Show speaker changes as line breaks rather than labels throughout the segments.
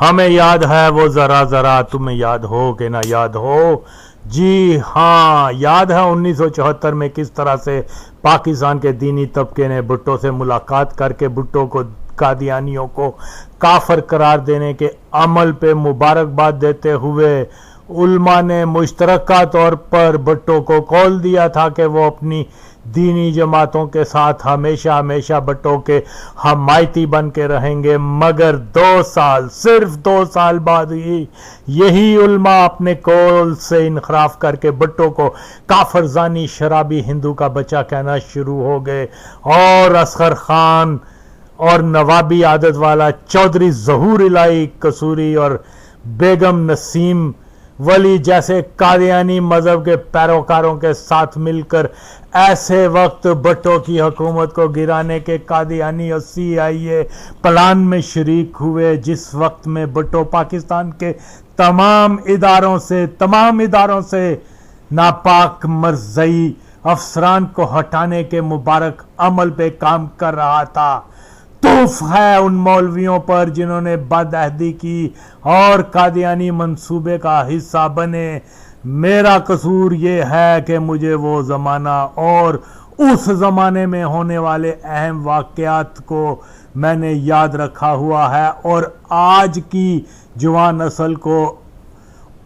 ہمیں یاد ہے وہ ذرا ذرا، تمہیں یاد ہو کہ نہ یاد ہو؟ جی ہاں، یاد ہے 1974 میں کس طرح سے پاکستان کے دینی طبقے نے بھٹو سے ملاقات کر کے بھٹو کو قادیانیوں کو کافر قرار دینے کے عمل پہ مبارکباد دیتے ہوئے علماء نے مشترکہ طور پر بھٹو کو قول دیا تھا کہ وہ اپنی دینی جماعتوں کے ساتھ ہمیشہ ہمیشہ بھٹو کے حمایتی بن کے رہیں گے، مگر صرف 2 سال بعد ہی یہی علماء اپنے قول سے انحراف کر کے بھٹو کو کافر زانی شرابی ہندو کا بچہ کہنا شروع ہو گئے، اور اصغر خان اور نوابی عادت والا چودھری ظہور الہی قصوری اور بیگم نسیم ولی جیسے قادیانی مذہب کے پیروکاروں کے ساتھ مل کر ایسے وقت بھٹو کی حکومت کو گرانے کے قادیانی اور CIA پلان میں شریک ہوئے، جس وقت میں بھٹو پاکستان کے تمام اداروں سے ناپاک مرزئی افسران کو ہٹانے کے مبارک عمل پہ کام کر رہا تھا۔ توف ہے ان مولویوں پر جنہوں نے بد عہدی کی اور قادیانی منصوبے کا حصہ بنے۔ میرا قصور یہ ہے کہ مجھے وہ زمانہ اور اس زمانے میں ہونے والے اہم واقعات کو میں نے یاد رکھا ہوا ہے، اور آج کی جوان نسل کو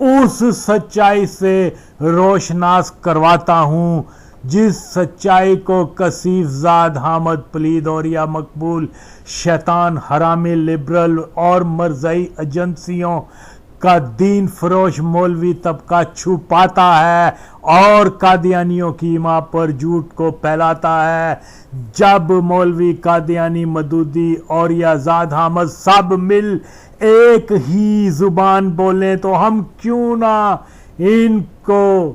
اس سچائی سے روشناس کرواتا ہوں جس سچائی کو کثیف زاد حامد پلید اور یا مقبول شیطان حرامی لبرل اور مرزئی ایجنسیوں کا دین فروش مولوی طبقہ چھپاتا ہے اور قادیانیوں کی ماں پر جھوٹ کو پھیلاتا ہے۔ جب مولوی قادیانی مدودی اور یا زاد حامد سب مل ایک ہی زبان بولیں تو ہم کیوں نہ ان کو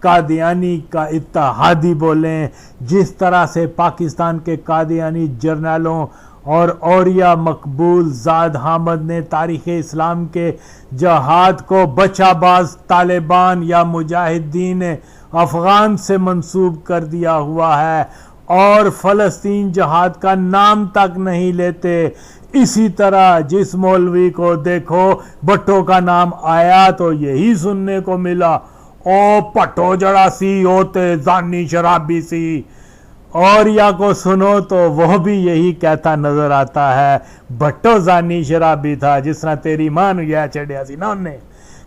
قادیانی کا اتحادی بولیں، جس طرح سے پاکستان کے قادیانی جرنیلوں اور اولیاء مقبول زاد حامد نے تاریخ اسلام کے جہاد کو بچہ باز طالبان یا مجاہدین افغان سے منسوب کر دیا ہوا ہے اور فلسطین جہاد کا نام تک نہیں لیتے۔ اسی طرح جس مولوی کو دیکھو بھٹو کا نام آیا تو یہی سننے کو ملا، او پٹو جڑا سی ہوتے زانی شرابی سی، اور یا کو سنو تو وہ بھی یہی کہتا نظر آتا ہے، بھٹو زانی شرابی تھا جس طرح تیری ماں نو یہ چڑھیا سی نا انہیں۔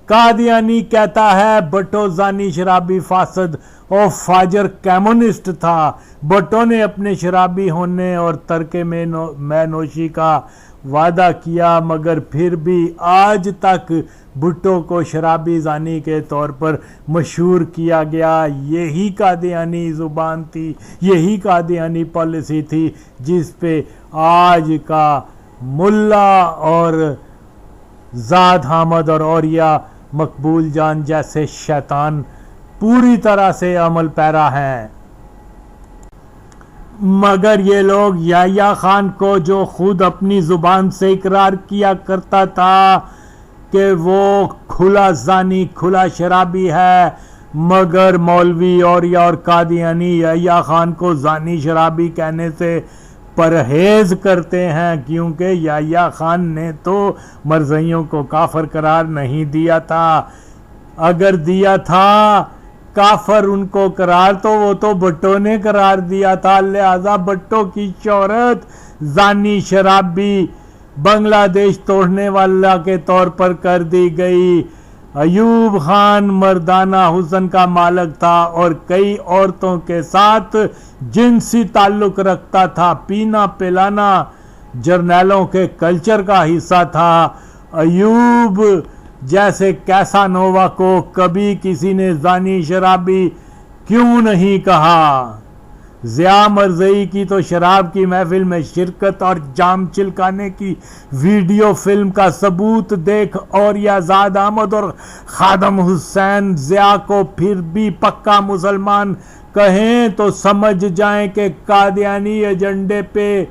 قادیانی کہتا ہے بھٹو زانی شرابی فاسد اور فاجر کمیونسٹ تھا۔ بھٹو نے اپنے شرابی ہونے اور ترک میں نوشی کا وعدہ کیا، مگر پھر بھی آج تک بھٹو کو شرابی زانی کے طور پر مشہور کیا گیا۔ یہی قادیانی زبان تھی، یہی قادیانی پالیسی تھی جس پہ آج کا ملا اور زاد حامد اور اولیاء مقبول جان جیسے شیطان پوری طرح سے عمل پیرا ہیں۔ مگر یہ لوگ یحییٰ خان کو، جو خود اپنی زبان سے اقرار کیا کرتا تھا کہ وہ کھلا زانی کھلا شرابی ہے، مگر مولوی اولیاء اور قادیانی یحییٰ خان کو زانی شرابی کہنے سے پرہیز کرتے ہیں، کیونکہ یحییٰ خان نے تو مرزئیوں کو کافر قرار نہیں دیا تھا۔ اگر دیا تھا کافر ان کو قرار تو وہ تو بھٹو نے قرار دیا تھا، لہذا بھٹو کی شہرت زانی شرابی بنگلہ دیش توڑنے والا کے طور پر کر دی گئی۔ ایوب خان مردانہ حسن کا مالک تھا اور کئی عورتوں کے ساتھ جنسی تعلق رکھتا تھا۔ پینا پلانا جرنیلوں کے کلچر کا حصہ تھا۔ ایوب جیسے کیسانووا کو کبھی کسی نے زانی شرابی کیوں نہیں کہا؟ ضیاء مرزئی کی تو شراب کی محفل میں شرکت اور جام چلکانے کی ویڈیو فلم کا ثبوت دیکھ، اور یا زاد احمد اور خادم حسین ضیاء کو پھر بھی پکا مسلمان کہیں تو سمجھ جائیں کہ قادیانی ایجنڈے پہ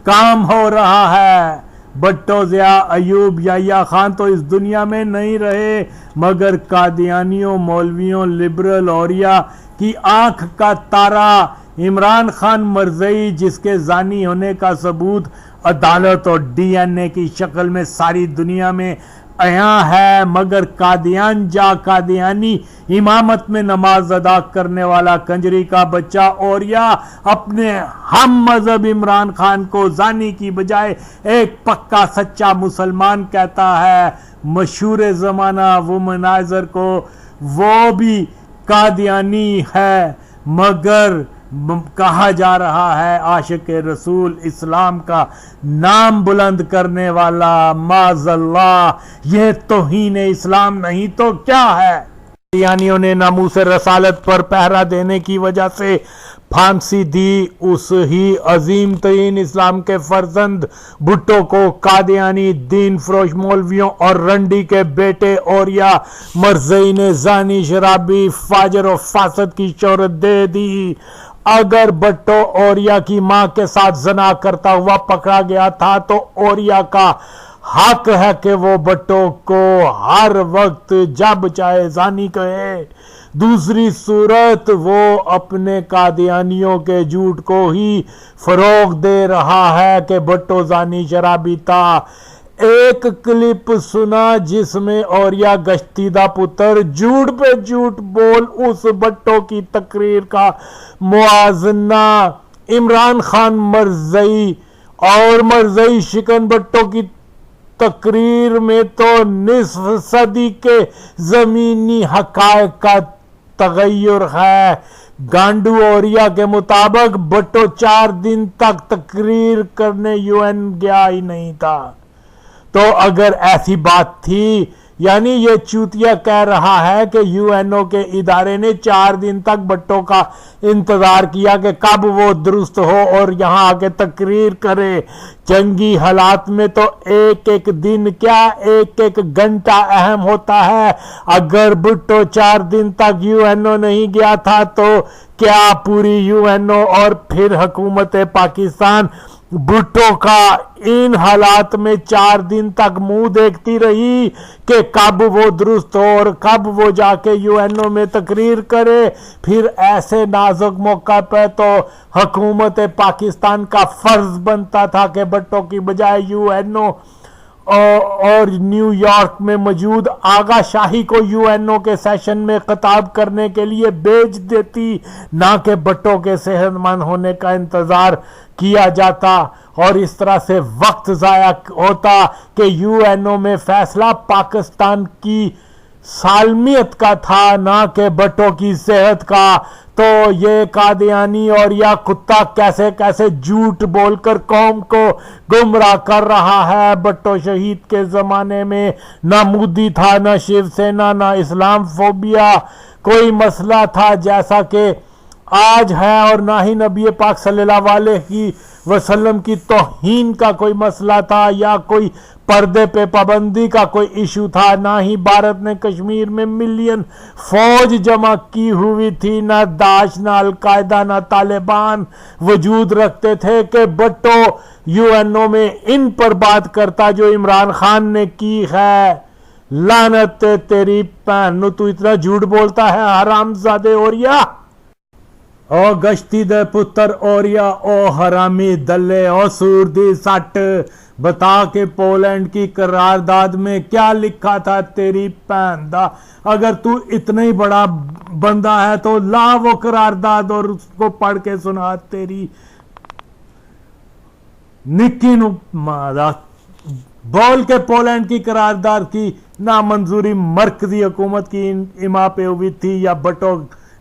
کام ہو رہا ہے۔ بھٹو، ضیاء، ایوب، یحییٰ خان تو اس دنیا میں نہیں رہے، مگر قادیانیوں، مولویوں، لبرل اولیاء کی آنکھ کا تارا عمران خان مرزئی، جس کے زانی ہونے کا ثبوت عدالت اور ڈی این اے کی شکل میں ساری دنیا میں عیاں ہے، مگر قادیان جا قادیانی امامت میں نماز ادا کرنے والا کنجری کا بچہ اور یا اپنے ہم مذہب عمران خان کو زانی کی بجائے ایک پکا سچا مسلمان کہتا ہے۔ مشہور زمانہ وومنائزر کو وہ بھی قادیانی ہے، مگر کہا جا رہا ہے عاشق رسول اسلام کا نام بلند کرنے والا، معاذ اللہ، یہ توہین اسلام نہیں تو کیا ہے؟ قادیانیوں نے ناموس رسالت پر پہرا دینے کی وجہ سے پھانسی دی اس ہی عظیم ترین اسلام کے فرزند بھٹو کو قادیانی دین فروش مولویوں اور رنڈی کے بیٹے اور یا مرزئی نے زانی، شرابی، فاجر و فاسد کی شہرت دے دی۔ اگر بھٹو اوریا کی ماں کے ساتھ زنا کرتا ہوا پکڑا گیا تھا تو اوریا کا حق ہے کہ وہ بھٹو کو ہر وقت جب چاہے زانی کہے۔ دوسری صورت وہ اپنے قادیانیوں کے جھوٹ کو ہی فروغ دے رہا ہے کہ بھٹو زانی شرابی تھا۔ ایک کلپ سنا جس میں اوریا گشتی دا پتر جھوٹ پہ جھوٹ بول اس بھٹو کی تقریر کا موازنہ عمران خان مرزئی اور مرزئی شکن بھٹو کی تقریر میں تو نصف صدی کے زمینی حقائق کا تغیر ہے۔ گانڈو اوریا کے مطابق بھٹو 4 دن تک تقریر کرنے یو این گیا ہی نہیں تھا۔ تو اگر ایسی بات تھی، یعنی یہ چوتیا کہہ رہا ہے کہ یو این او کے ادارے نے 4 دن تک بھٹو کا انتظار کیا کہ کب وہ درست ہو اور یہاں آ کے تقریر کرے۔ جنگی حالات میں تو ایک ایک دن کیا ایک ایک گھنٹہ اہم ہوتا ہے۔ اگر بھٹو 4 دن تک یو این او نہیں گیا تھا تو کیا پوری یو این او اور پھر حکومت پاکستان بھٹو کا ان حالات میں 4 دن تک منہ دیکھتی رہی کہ کب وہ درست ہو اور کب وہ جا کے یو این او میں تقریر کرے؟ پھر ایسے نازک موقع پہ تو حکومت پاکستان کا فرض بنتا تھا کہ بھٹو کی بجائے یو این او اور نیو یارک میں موجود آغا شاہی کو یو این او کے سیشن میں خطاب کرنے کے لیے بھیج دیتی، نہ کہ بھٹو کے صحت مند ہونے کا انتظار کیا جاتا اور اس طرح سے وقت ضائع ہوتا کہ یو این او میں فیصلہ پاکستان کی سالمیت کا تھا نہ کہ بھٹو کی صحت کا۔ تو یہ قادیانی اور یا کتا کیسے کیسے جھوٹ بول کر قوم کو گمراہ کر رہا ہے۔ بھٹو شہید کے زمانے میں نہ مودی تھا، نہ شیو سینا، نہ اسلام فوبیا کوئی مسئلہ تھا جیسا کہ آج ہے، اور نہ ہی نبی پاک صلی اللہ علیہ وسلم کی توہین کا کوئی مسئلہ تھا یا کوئی پردے پہ پابندی کا کوئی ایشو تھا۔ نہ ہی بھارت نے کشمیر میں ملین فوج جمع کی ہوئی تھی، نہ داعش، نہ القاعدہ، نہ طالبان وجود رکھتے تھے کہ بھٹو یو این او میں ان پر بات کرتا جو عمران خان نے کی ہے۔ لعنت تیری بہن، تو اتنا جھوٹ بولتا ہے حرام زادے اوریا، او گشتی دے پتر اوریا، او حرامی دلے، او سور دی سٹ، بتا کہ پولینڈ کی قرارداد میں کیا لکھا تھا تیری بہن دا۔ اگر تو اتنا ہی بڑا بندہ ہے تو لا وہ قرارداد اور اس کو پڑھ کے سنا تیری نکی نو مادا۔ بول کے پولینڈ کی قرارداد کی نامنظوری مرکزی حکومت کی اما پہ ہوئی تھی یا بھٹو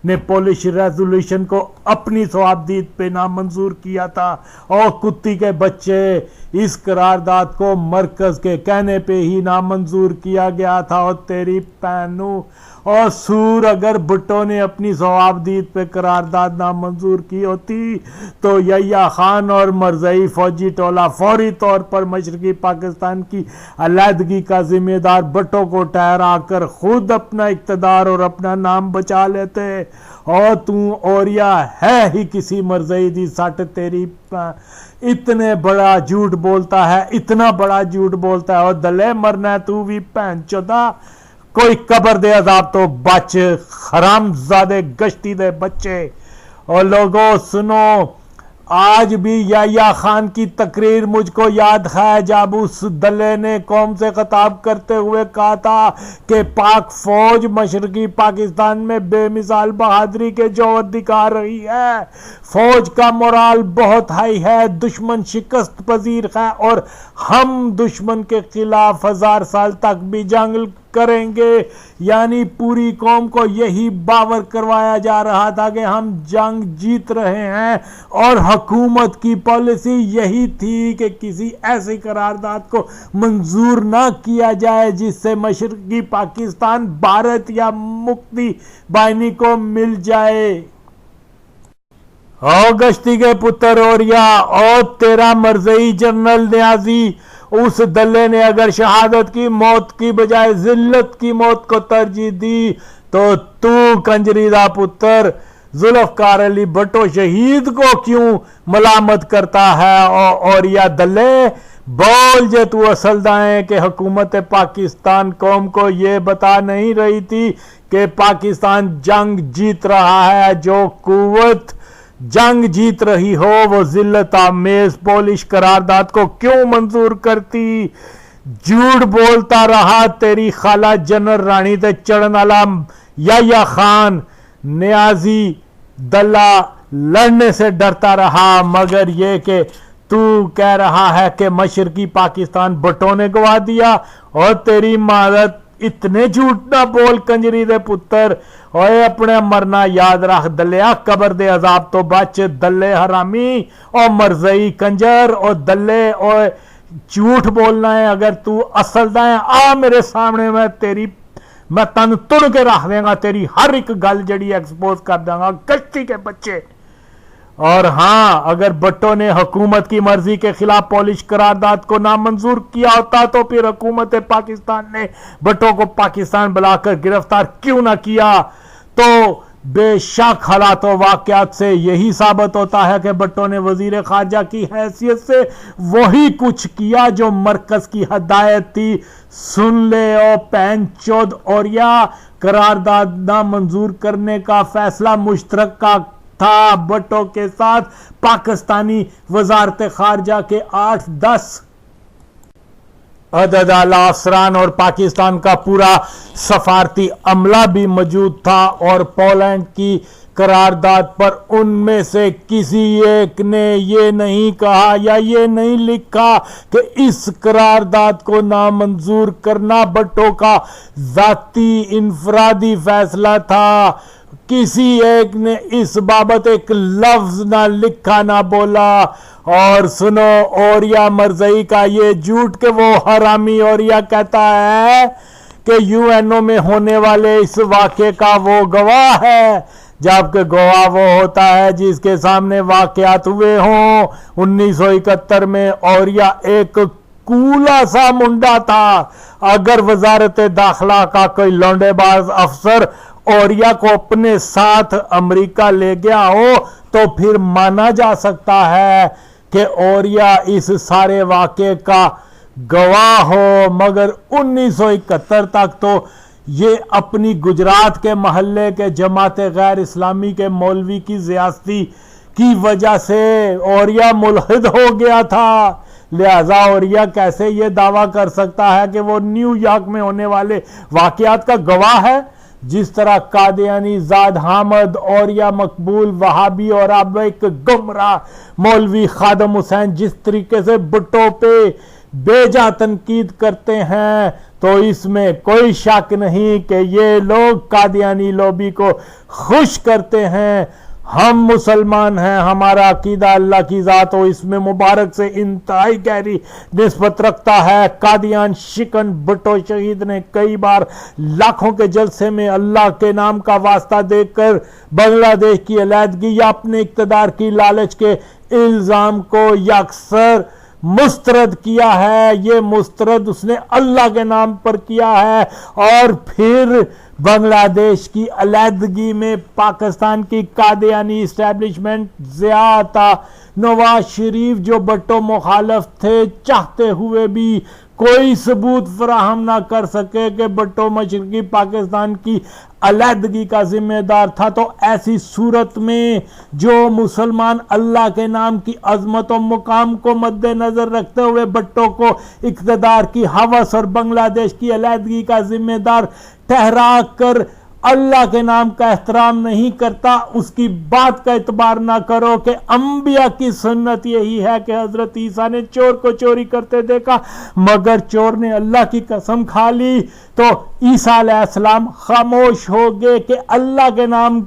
نے پولش ریزولوشن کو اپنی صوابدید پہ نامنظور کیا تھا؟ اور کتی کے بچے، اس قرارداد کو مرکز کے کہنے پہ ہی نامنظور کیا گیا تھا۔ اور تیری پہنو اور سور، اگر بھٹو نے اپنی صوابدید پہ قرارداد نامنظور کی ہوتی تو یحییٰ خان اور مرزئی فوجی ٹولہ فوری طور پر مشرقی پاکستان کی علیحدگی کا ذمہ دار بھٹو کو ٹھہرا کر خود اپنا اقتدار اور اپنا نام بچا لیتے۔ اور تو اوریا ہے ہی کسی مرزئی دی سٹ، تیری اتنے بڑا جھوٹ بولتا ہے، اتنا بڑا جھوٹ بولتا ہے، اور دلے مرنا ہے تو بھی پہن چودا، کوئی قبر دے عذاب تو بچ، حرام زادے گشتی دے بچے۔ اور لوگوں سنو، آج بھی یحییٰ خان کی تقریر مجھ کو یاد ہے جب اس دلے نے قوم سے خطاب کرتے ہوئے کہا تھا کہ پاک فوج مشرقی پاکستان میں بے مثال بہادری کے جوہر دکھا رہی ہے، فوج کا مورال بہت ہائی ہے، دشمن شکست پذیر ہے اور ہم دشمن کے خلاف 1000 سال تک بھی جنگ کریں گے۔ یعنی پوری قوم کو یہی باور کروایا جا رہا تھا کہ ہم جنگ جیت رہے ہیں، اور حکومت کی پالیسی یہی تھی کہ کسی ایسی قرارداد کو منظور نہ کیا جائے جس سے مشرقی پاکستان بھارت یا مکتی بائنی کو مل جائے۔ او گشتی کے پتر اوریا، او تیرا مرزئی جنرل نیازی، اس دلے نے اگر شہادت کی موت کی بجائے ذلت کی موت کو ترجیح دی تو کنجری دا پتر ذوالفقار علی بھٹو شہید کو کیوں ملامت کرتا ہے؟ اور یا دلے بول جے تو اصل دائیں کہ حکومت پاکستان قوم کو یہ بتا نہیں رہی تھی کہ پاکستان جنگ جیت رہا ہے؟ جو قوت جنگ جیت رہی ہو وہ ذلت آمیز پولش قرارداد کو کیوں منظور کرتی؟ جھوٹ بولتا رہا تیری خالہ جنرل رانی تے چڑھن والا یحییٰ خان نیازی دلہ لڑنے سے ڈرتا رہا، مگر یہ کہ تو کہہ رہا ہے کہ مشرقی پاکستان بھٹو نے گوا دیا، اور تیری مادت اتنے جھوٹ نہ بول کنجری دے پتر، اور اپنے مرنا یاد رکھ دلیا، قبر دے عذاب تو بچ دلے حرامی اور مرزئی کنجر، اور دلے اور جھوٹ بولنا ہے اگر تو اصل دا ہے آ میرے سامنے، میں تن تن کے رکھ دیں گا، تیری ہر ایک گل جڑی ایکسپوز کر دیں گا کشتی کے بچے۔ اور ہاں اگر بھٹو نے حکومت کی مرضی کے خلاف پولش قرارداد کو نامنظور کیا ہوتا تو پھر حکومت پاکستان نے بھٹو کو پاکستان بلا کر گرفتار کیوں نہ کیا؟ تو بے شک حالات و واقعات سے یہی ثابت ہوتا ہے کہ بھٹو نے وزیر خارجہ کی حیثیت سے وہی کچھ کیا جو مرکز کی ہدایت تھی۔ سن لے او پین چود، اور یا قرارداد نامنظور کرنے کا فیصلہ مشترکہ تھا بھٹو کے ساتھ پاکستانی وزارت خارجہ کے 8-10 عدد اعلی افسران اور پاکستان کا پورا سفارتی عملہ بھی موجود تھا، اور پولینڈ کی قرارداد پر ان میں سے کسی ایک نے یہ نہیں کہا یا یہ نہیں لکھا کہ اس قرارداد کو نامنظور کرنا بھٹو کا ذاتی انفرادی فیصلہ تھا۔ کسی ایک نے اس بابت ایک لفظ نہ لکھا نہ بولا۔ اور سنو اوریا مرزئی کا یہ جھوٹ کہ وہ حرامی اوریا کہتا ہے کہ یو این او میں ہونے والے اس واقعے کا وہ گواہ ہے، جبکہ گواہ وہ ہوتا ہے جس کے سامنے واقعات ہوئے ہوں۔ 1971 میں اوریا ایک کولا سا منڈا تھا۔ اگر وزارت داخلہ کا کوئی لونڈے باز افسر اوریا کو اپنے ساتھ امریکہ لے گیا ہو تو پھر مانا جا سکتا ہے کہ اوریا اس سارے واقعے کا گواہ ہو، مگر 1971 تک تو یہ اپنی گجرات کے محلے کے جماعت غیر اسلامی کے مولوی کی زیاستی کی وجہ سے اوریا ملحد ہو گیا تھا۔ لہذا اوریا کیسے یہ دعویٰ کر سکتا ہے کہ وہ نیو یارک میں ہونے والے واقعات کا گواہ ہے؟ جس طرح قادیانی زاد حامد اوریا مقبول وہابی اور اب ایک گمراہ مولوی خادم حسین جس طریقے سے بھٹو پہ بے جا تنقید کرتے ہیں، تو اس میں کوئی شک نہیں کہ یہ لوگ قادیانی لوبی کو خوش کرتے ہیں۔ ہم مسلمان ہیں، ہمارا عقیدہ اللہ کی ذات و اس میں مبارک سے انتہائی گہری نسبت رکھتا ہے۔ قادیان شکن بھٹو شہید نے کئی بار لاکھوں کے جلسے میں اللہ کے نام کا واسطہ دے کر بنگلہ دیش کی علیحدگی یا اپنے اقتدار کی لالچ کے الزام کو یکسر مسترد کیا ہے۔ یہ مسترد اس نے اللہ کے نام پر کیا ہے، اور پھر بنگلہ دیش کی علیحدگی میں پاکستان کی قادیانی اسٹیبلشمنٹ زیادہ نواز شریف جو بھٹو مخالف تھے چاہتے ہوئے بھی کوئی ثبوت فراہم نہ کر سکے کہ بھٹو مشرقی پاکستان کی علیحدگی کا ذمہ دار تھا، تو ایسی صورت میں جو مسلمان اللہ کے نام کی عظمت و مقام کو مد نظر رکھتے ہوئے بھٹو کو اقتدار کی ہوس اور بنگلہ دیش کی علیحدگی کا ذمہ دار ٹھہرا کر اللہ کے نام کا احترام نہیں کرتا، اس کی بات کا اعتبار نہ کرو کہ انبیاء کی سنت یہی ہے کہ حضرت عیسیٰ نے چور کو چوری کرتے دیکھا مگر چور نے اللہ کی قسم کھا لی، تو عیسیٰ علیہ السلام خاموش ہو گئے کہ اللہ کے نام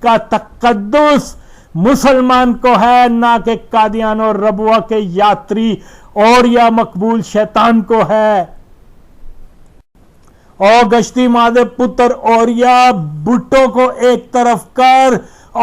کا تقدس مسلمان کو ہے، نہ کہ قادیان اور ربوہ کے یاتری اور یا مقبول شیطان کو ہے۔ اور گشتی مادے پتر اور یا بھٹو کو ایک طرف کر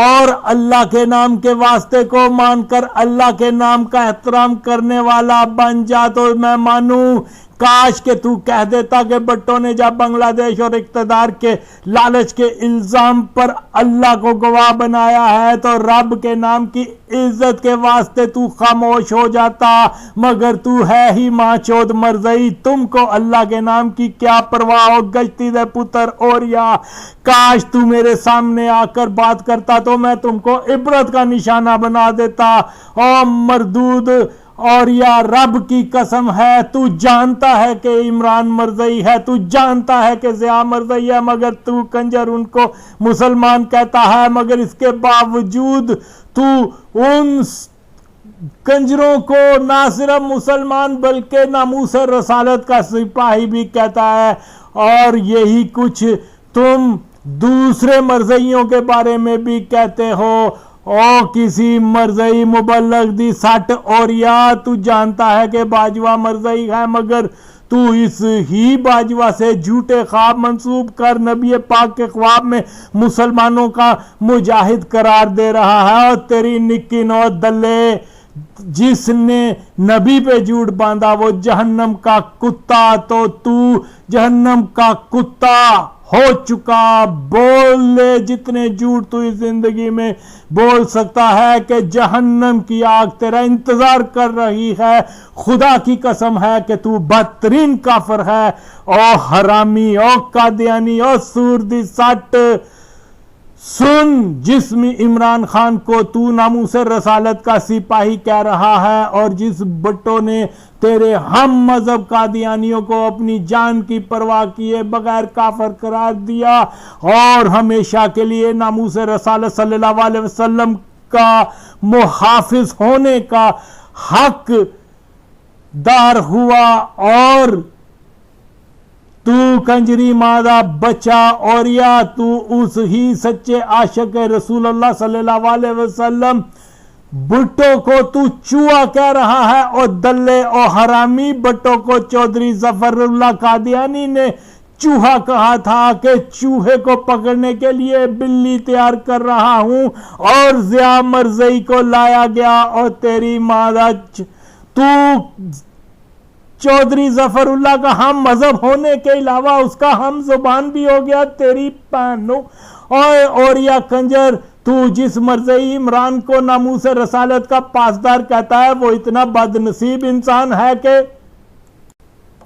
اور اللہ کے نام کے واسطے کو مان کر اللہ کے نام کا احترام کرنے والا بن جا، تو میں مانوں کاش کہ تو کہہ دیتا کہ بھٹو نے جب بنگلہ دیش اور اقتدار کے لالچ کے الزام پر اللہ کو گواہ بنایا ہے تو رب کے نام کی عزت کے واسطے تو خاموش ہو جاتا، مگر تو ہے ہی ماں چود مرزئی، تم کو اللہ کے نام کی کیا پرواہ ہو گشتی دے پتر اور یا کاش تو میرے سامنے آ کر بات کرتا تو میں تم کو عبرت کا نشانہ بنا دیتا۔ او مردود اور یا رب کی قسم ہے تو جانتا ہے کہ عمران مرزئی ہے، تو جانتا ہے کہ ضیاء مرزئی ہے، مگر تو کنجر ان کو مسلمان کہتا ہے، مگر اس کے باوجود تو ان کنجروں کو نہ صرف مسلمان بلکہ ناموس رسالت کا سپاہی بھی کہتا ہے، اور یہی کچھ تم دوسرے مرزئیوں کے بارے میں بھی کہتے ہو۔ او کسی مرزئی مبلغ دی سٹ اور یا تو جانتا ہے کہ باجوہ مرزئی ہے، مگر تو اس ہی باجوہ سے جھوٹے خواب منسوب کر نبی پاک کے خواب میں مسلمانوں کا مجاہد قرار دے رہا ہے، اور تیری نکی نو دلے جس نے نبی پہ جھوٹ باندھا وہ جہنم کا کتا، تو جہنم کا کتا ہو چکا، بول لے جتنے جھوٹ تو اس زندگی میں بول سکتا ہے کہ جہنم کی آگ تیرا انتظار کر رہی ہے۔ خدا کی قسم ہے کہ تو بدترین کافر ہے، او حرامی، او قادیانی، او سور دی سٹ۔ سن جسم عمران خان کو تو ناموس رسالت کا سپاہی کہہ رہا ہے، اور جس بھٹو نے تیرے ہم مذہب قادیانیوں کو اپنی جان کی پرواہ کیے بغیر کافر قرار دیا اور ہمیشہ کے لیے ناموس رسالت صلی اللہ علیہ وسلم کا محافظ ہونے کا حق دار ہوا، اور تو کنجری مادہ بچہ اور یا تو اس ہی سچے عاشق رسول اللہ صلی اللہ علیہ وسلم بھٹو کو تو چوہا کہہ رہا ہے، اور دلے اور حرامی بھٹو کو چودھری ظفر اللہ قادیانی نے چوہا کہا تھا کہ چوہے کو پکڑنے کے لیے بلی تیار کر رہا ہوں، اور ضیاء مرزئی کو لایا گیا، اور تیری مادہ تو چودھری ظفر اللہ کا ہم مذہب ہونے کے علاوہ اس کا ہم زبان بھی ہو گیا، تیری پہنو اور یا کنجر، تو جس مرزئی عمران کو ناموس رسالت کا پاسدار کہتا ہے وہ اتنا بد نصیب انسان ہے کہ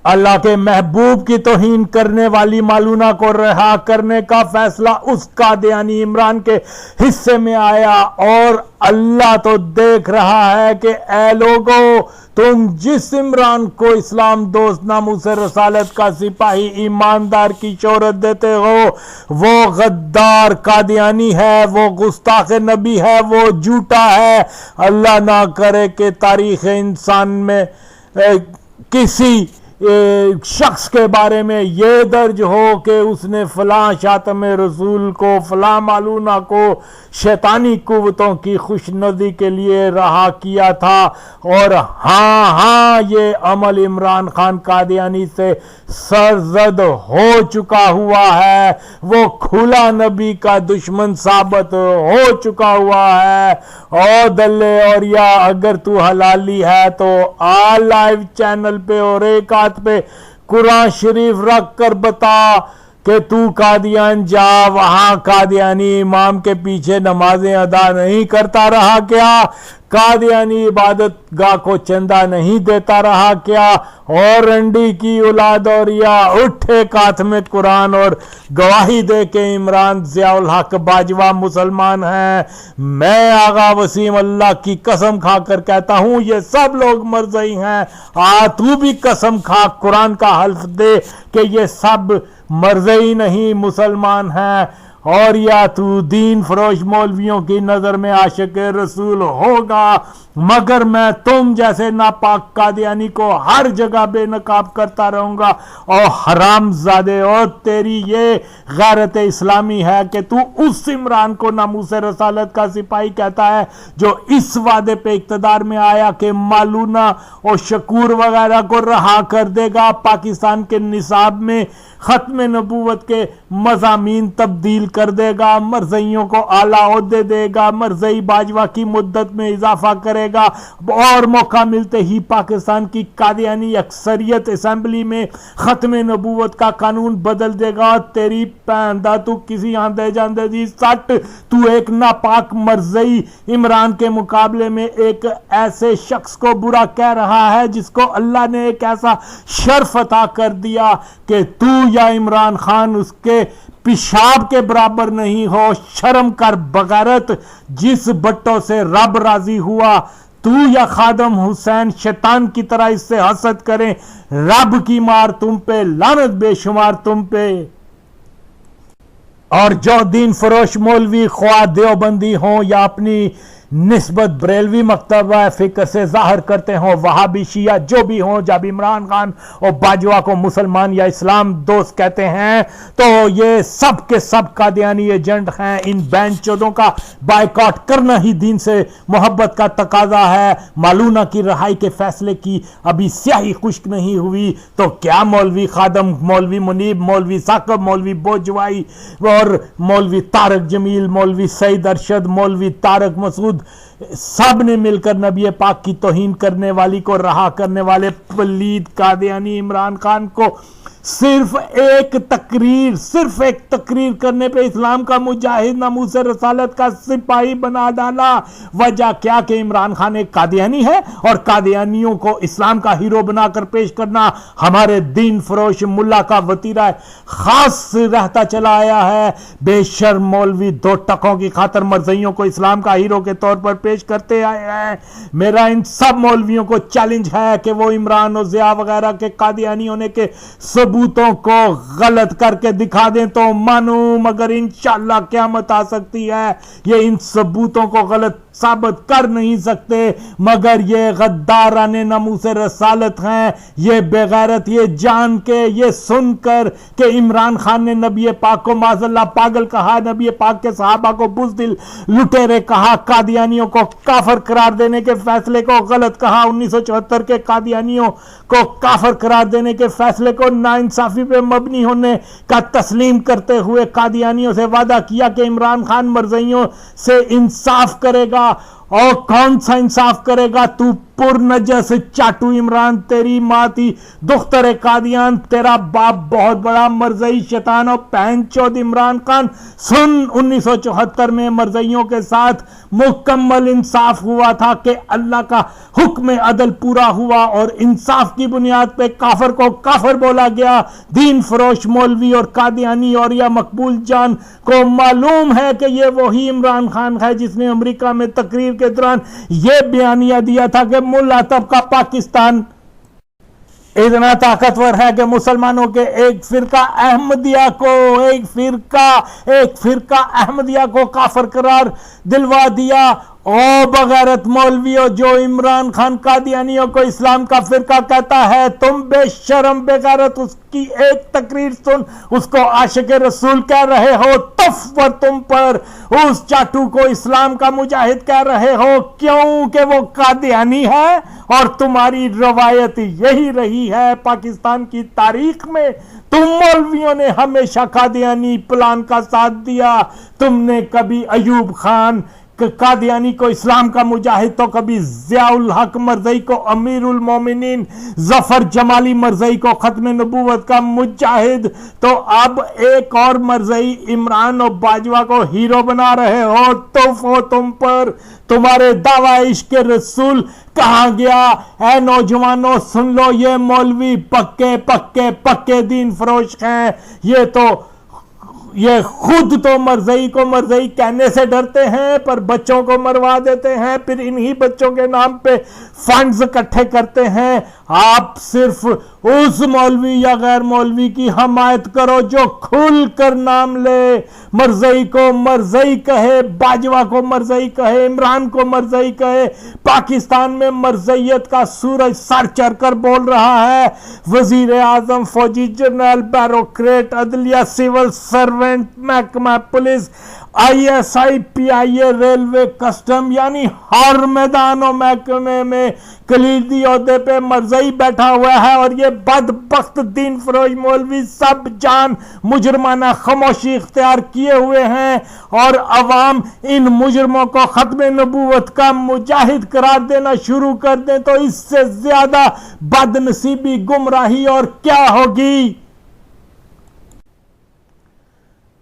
اللہ کے محبوب کی توہین کرنے والی مالونہ کو رہا کرنے کا فیصلہ اس قادیانی عمران کے حصے میں آیا، اور اللہ تو دیکھ رہا ہے کہ اے لوگو تم جس عمران کو اسلام دوست ناموس رسالت کا سپاہی ایماندار کی شہرت دیتے ہو وہ غدار قادیانی ہے، وہ گستاخ نبی ہے، وہ جھوٹا ہے۔ اللہ نہ کرے کہ تاریخ انسان میں کسی شخص کے بارے میں یہ درج ہو کہ اس نے فلاں شاتم رسول کو فلاں معلومہ کو شیطانی قوتوں کی خوشنودی کے لیے رہا کیا تھا، اور ہاں یہ عمل عمران خان قادیانی سے سرزد ہو چکا ہوا ہے، وہ کھلا نبی کا دشمن ثابت ہو چکا ہوا ہے۔ اور دلے اور یا اگر تو حلالی ہے تو آ لائیو چینل پہ اور ایک ہاتھ پہ قرآن شریف رکھ کر بتا کہ تو قادیان جا، وہاں قادیانی امام کے پیچھے نمازیں ادا نہیں کرتا رہا کیا؟ قادیانی عبادت گاہ کو چندہ نہیں دیتا رہا کیا؟ اور رنڈی کی اولاد اور یا اٹھے ہاتھ میں قرآن اور گواہی دے کہ عمران ضیاء الحق باجوہ مسلمان ہیں۔ میں آغا وسیم اللہ کی قسم کھا کر کہتا ہوں یہ سب لوگ مرزئی ہیں۔ تو بھی قسم کھا، قرآن کا حلف دے کہ یہ سب مرزئی نہیں مسلمان ہیں، اور یا تو دین فروش مولویوں کی نظر میں عاشق رسول ہوگا، مگر میں تم جیسے ناپاک قادیانی کو ہر جگہ بے نقاب کرتا رہوں گا۔ اور حرام زادے، اور تیری یہ غیرت اسلامی ہے کہ تو اس عمران کو ناموس رسالت کا سپاہی کہتا ہے جو اس وعدے پہ اقتدار میں آیا کہ مالونہ اور شکور وغیرہ کو رہا کر دے گا، پاکستان کے نصاب میں ختم نبوت کے مضامین تبدیل کر دے گا، مرزئیوں کو اعلیٰ عہدے دے گا، مرزئی باجوہ کی مدت میں اضافہ کرے گا، اور موقع ملتے ہی پاکستان کی قادیانی اکثریت اسمبلی میں ختم نبوت کا قانون بدل دے گا۔ تیری پہندہ تو کسی آندے جاندے دی سٹ، تو ایک ناپاک مرزئی عمران کے مقابلے میں ایک ایسے شخص کو برا کہہ رہا ہے جس کو اللہ نے ایک ایسا شرف عطا کر دیا کہ تو یا عمران خان اس کے پیشاب کے برابر نہیں ہو۔ شرم کر بغیرت، جس بٹوں سے رب راضی ہوا تو یا خادم حسین شیطان کی طرح اس سے حسد کریں، رب کی مار تم پہ، لعنت بے شمار تم پہ۔ اور جو دین فروش مولوی خواہ دیوبندی ہوں یا اپنی نسبت بریلوی مکتبہ فکر سے ظاہر کرتے ہوں، وہابی شیعہ جو بھی ہوں، جب عمران خان اور باجوہ کو مسلمان یا اسلام دوست کہتے ہیں تو یہ سب کے سب قادیانی ایجنٹ ہیں۔ ان بین چودوں کا بائیکاٹ کرنا ہی دین سے محبت کا تقاضا ہے۔ مالونہ کی رہائی کے فیصلے کی ابھی سیاہی خشک نہیں ہوئی تو کیا مولوی خادم، مولوی منیب، مولوی ثاقب، مولوی بوجوائی اور مولوی طارق جمیل، مولوی سعید ارشد، مولوی طارق مسعود سب نے مل کر نبی پاک کی توہین کرنے والی کو رہا کرنے والے پلید قادیانی عمران خان کو صرف ایک تقریر کرنے پہ اسلام کا مجاہد، ناموس رسالت کا سپاہی بنا ڈالا۔ وجہ کیا کہ عمران خان ایک قادیانی ہے، اور قادیانیوں کو اسلام کا ہیرو بنا کر پیش کرنا ہمارے دین فروش ملا کا وتیرہ خاص رہتا چلا آیا ہے۔ بے شرم مولوی دو ٹکوں کی خاطر مرزئیوں کو اسلام کا ہیرو کے طور پر پیش کرتے آئے ہیں۔ میرا ان سب مولویوں کو چیلنج ہے کہ وہ عمران اور ضیاء وغیرہ کے قادیانی ہونے کے ثبوتوں کو غلط کر کے دکھا دیں تو مانوں، مگر انشاءاللہ قیامت آ سکتی ہے یہ ان ثبوتوں کو غلط ثابت کر نہیں سکتے، مگر یہ غداران ناموس رسالت ہیں۔ یہ بغیرت یہ جان کے، یہ سن کر کہ عمران خان نے نبی پاک کو معاذ اللہ پاگل کہا، نبی پاک کے صحابہ کو بزدل لٹیرے کہا، قادیانیوں کو کافر قرار دینے کے فیصلے کو غلط کہا، 1974 کے قادیانیوں کو کافر قرار دینے کے فیصلے کو ناانصافی پہ مبنی ہونے کا تسلیم کرتے ہوئے قادیانیوں سے وعدہ کیا کہ عمران خان مرزئیوں سے انصاف کرے گا۔ اور کون سا انصاف کرے گا؟ تو پر نجس چاٹو عمران، تیری ماں تھی دختر قادیان، تیرا باپ بہت بڑا مرزئی شیطان اور پہن چود عمران خان۔ سن، 1974 میں مرزئیوں کے ساتھ مکمل انصاف ہوا تھا کہ اللہ کا حکم عدل پورا ہوا اور انصاف کی بنیاد پہ کافر کو کافر بولا گیا۔ دین فروش مولوی اور قادیانی اور یا مقبول جان کو معلوم ہے کہ یہ وہی عمران خان ہے جس نے امریکہ میں تقریر کے دوران یہ بیانیہ دیا تھا کہ ملا طبقہ پاکستان اتنا طاقتور ہے کہ مسلمانوں کے ایک فرقہ احمدیہ کو کافر قرار دلوا دیا۔ او بغیرت مولویوں جو عمران خان قادیانیوں کو اسلام کا فرقہ کہتا ہے، تم بے شرم بغیرت اس کی ایک تقریر سن اس کو عاشق رسول کہہ رہے ہو، تف پر تم پر اس چاٹو کو اسلام کا مجاہد کہہ رہے ہو، کیوں کہ وہ قادیانی ہے اور تمہاری روایت یہی رہی ہے پاکستان کی تاریخ میں۔ تم مولویوں نے ہمیشہ قادیانی پلان کا ساتھ دیا، تم نے کبھی ایوب خان قادیانی کو اسلام کا مجاہد تو کبھی ضیاء الحق مرزئی کو امیر المومنین، ظفر جمالی مرزئی کو ختم نبوت کا مجاہد، تو اب ایک اور مرزئی عمران اور باجوہ کو ہیرو بنا رہے ہو۔ توفو تم پر، تمہارے دعویٰ عشق رسول کہاں گیا؟ اے نوجوانوں سن لو، یہ مولوی پکے پکے پکے دین فروش ہیں۔ یہ خود تو مرزئی کو مرزئی کہنے سے ڈرتے ہیں، پر بچوں کو مروا دیتے ہیں، پھر انہی بچوں کے نام پہ فنڈز اکٹھے کرتے ہیں۔ آپ صرف اس مولوی یا غیر مولوی کی حمایت کرو جو کھل کر نام لے، مرزئی کو مرزئی کہے، باجوہ کو مرزئی کہے، عمران کو مرزئی کہے۔ پاکستان میں مرزئیت کا سورج سر چڑھ کر بول رہا ہے۔ وزیر اعظم، فوجی جنرل، بیوروکریٹ، عدلیہ، سول سرونٹ، محکمہ police, I S I, P I a, railway, custom, یعنی ہر میدان و محکمے میں کلیدی عہدے پہ مرزئی بیٹھا ہوا ہے، اور یہ بدبخت دین فروش مولوی سب جان مجرمانہ خاموشی اختیار کیے ہوئے ہیں، اور عوام ان مجرموں کو ختم نبوت کا مجاہد قرار دینا شروع کر دیں تو اس سے زیادہ بد نصیبی، گمراہی اور کیا ہوگی؟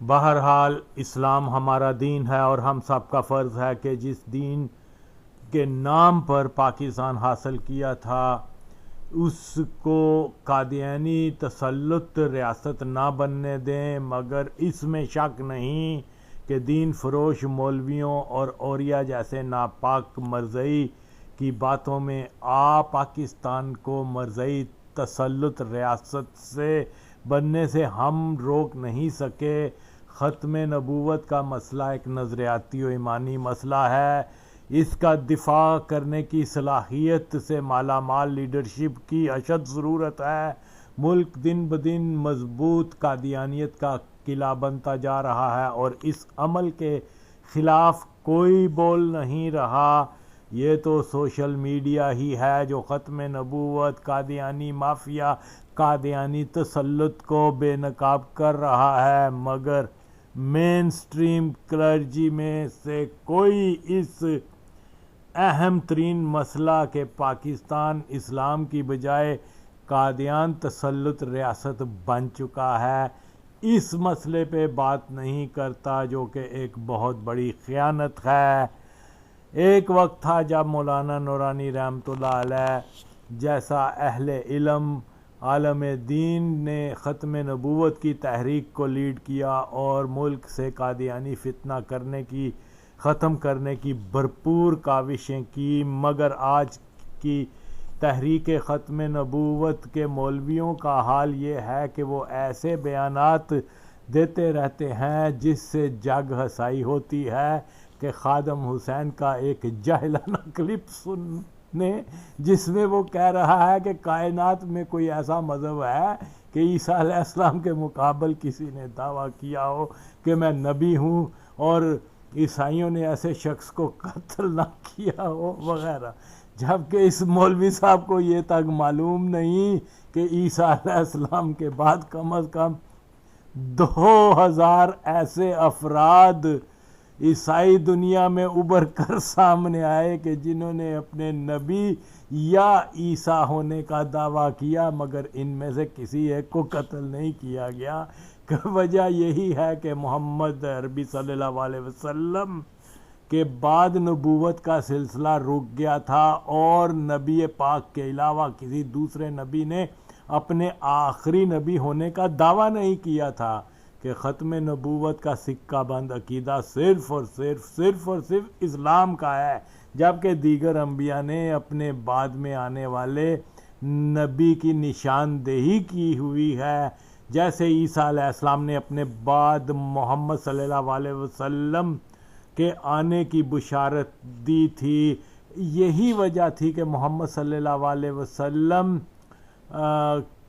بہرحال اسلام ہمارا دین ہے، اور ہم سب کا فرض ہے کہ جس دین کے نام پر پاکستان حاصل کیا تھا اس کو قادیانی تسلط ریاست نہ بننے دیں، مگر اس میں شک نہیں کہ دین فروش مولویوں اور اولیاء جیسے ناپاک مرزئی کی باتوں میں پاکستان کو مرزئی تسلط ریاست سے بننے سے ہم روک نہیں سکے۔ ختم نبوت کا مسئلہ ایک نظریاتی و ایمانی مسئلہ ہے، اس کا دفاع کرنے کی صلاحیت سے مالا مال لیڈرشپ کی اشد ضرورت ہے۔ ملک دن بدن مضبوط قادیانیت کا قلعہ بنتا جا رہا ہے، اور اس عمل کے خلاف کوئی بول نہیں رہا۔ یہ تو سوشل میڈیا ہی ہے جو ختم نبوت، قادیانی مافیا، قادیانی تسلط کو بے نقاب کر رہا ہے، مگر مین سٹریم کلرجی میں سے کوئی اس اہم ترین مسئلہ کہ پاکستان اسلام کی بجائے قادیان تسلط ریاست بن چکا ہے، اس مسئلے پہ بات نہیں کرتا، جو کہ ایک بہت بڑی خیانت ہے۔ ایک وقت تھا جب مولانا نورانی رحمۃ اللہ علیہ جیسا اہل علم، عالم دین نے ختم نبوت کی تحریک کو لیڈ کیا اور ملک سے قادیانی فتنہ ختم کرنے کی بھرپور کاوشیں کی، مگر آج کی تحریک ختم نبوت کے مولویوں کا حال یہ ہے کہ وہ ایسے بیانات دیتے رہتے ہیں جس سے جگ ہنسائی ہوتی ہے کہ خادم حسین کا ایک جاہلانہ کلپ سننے جس میں وہ کہہ رہا ہے کہ کائنات میں کوئی ایسا مذہب ہے کہ عیسیٰ علیہ السلام کے مقابل کسی نے دعویٰ کیا ہو کہ میں نبی ہوں، اور عیسائیوں نے ایسے شخص کو قتل نہ کیا ہو وغیرہ، جبکہ اس مولوی صاحب کو یہ تک معلوم نہیں کہ عیسیٰ علیہ السلام کے بعد کم از کم 2000 ایسے افراد عیسائی دنیا میں ابھر کر سامنے آئے کہ جنہوں نے اپنے نبی یا عیسیٰ ہونے کا دعویٰ کیا، مگر ان میں سے کسی ایک کو قتل نہیں کیا گیا۔ وجہ یہی ہے کہ محمد عربی صلی اللہ علیہ وسلم کے بعد نبوت کا سلسلہ رک گیا تھا، اور نبی پاک کے علاوہ کسی دوسرے نبی نے اپنے آخری نبی ہونے کا دعویٰ نہیں کیا تھا، کہ ختم نبوت کا سکہ بند عقیدہ صرف اور صرف اسلام کا ہے، جبکہ دیگر انبیاء نے اپنے بعد میں آنے والے نبی کی نشاندہی کی ہوئی ہے، جیسے عیسیٰ علیہ السلام نے اپنے بعد محمد صلی اللہ علیہ وسلم کے آنے کی بشارت دی تھی۔ یہی وجہ تھی کہ محمد صلی اللہ علیہ وسلم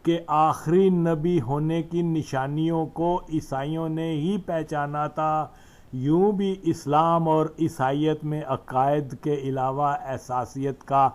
کے آخری نبی ہونے کی نشانیوں کو عیسائیوں نے ہی پہچانا تھا۔ یوں بھی اسلام اور عیسائیت میں عقائد کے علاوہ احساسیت کا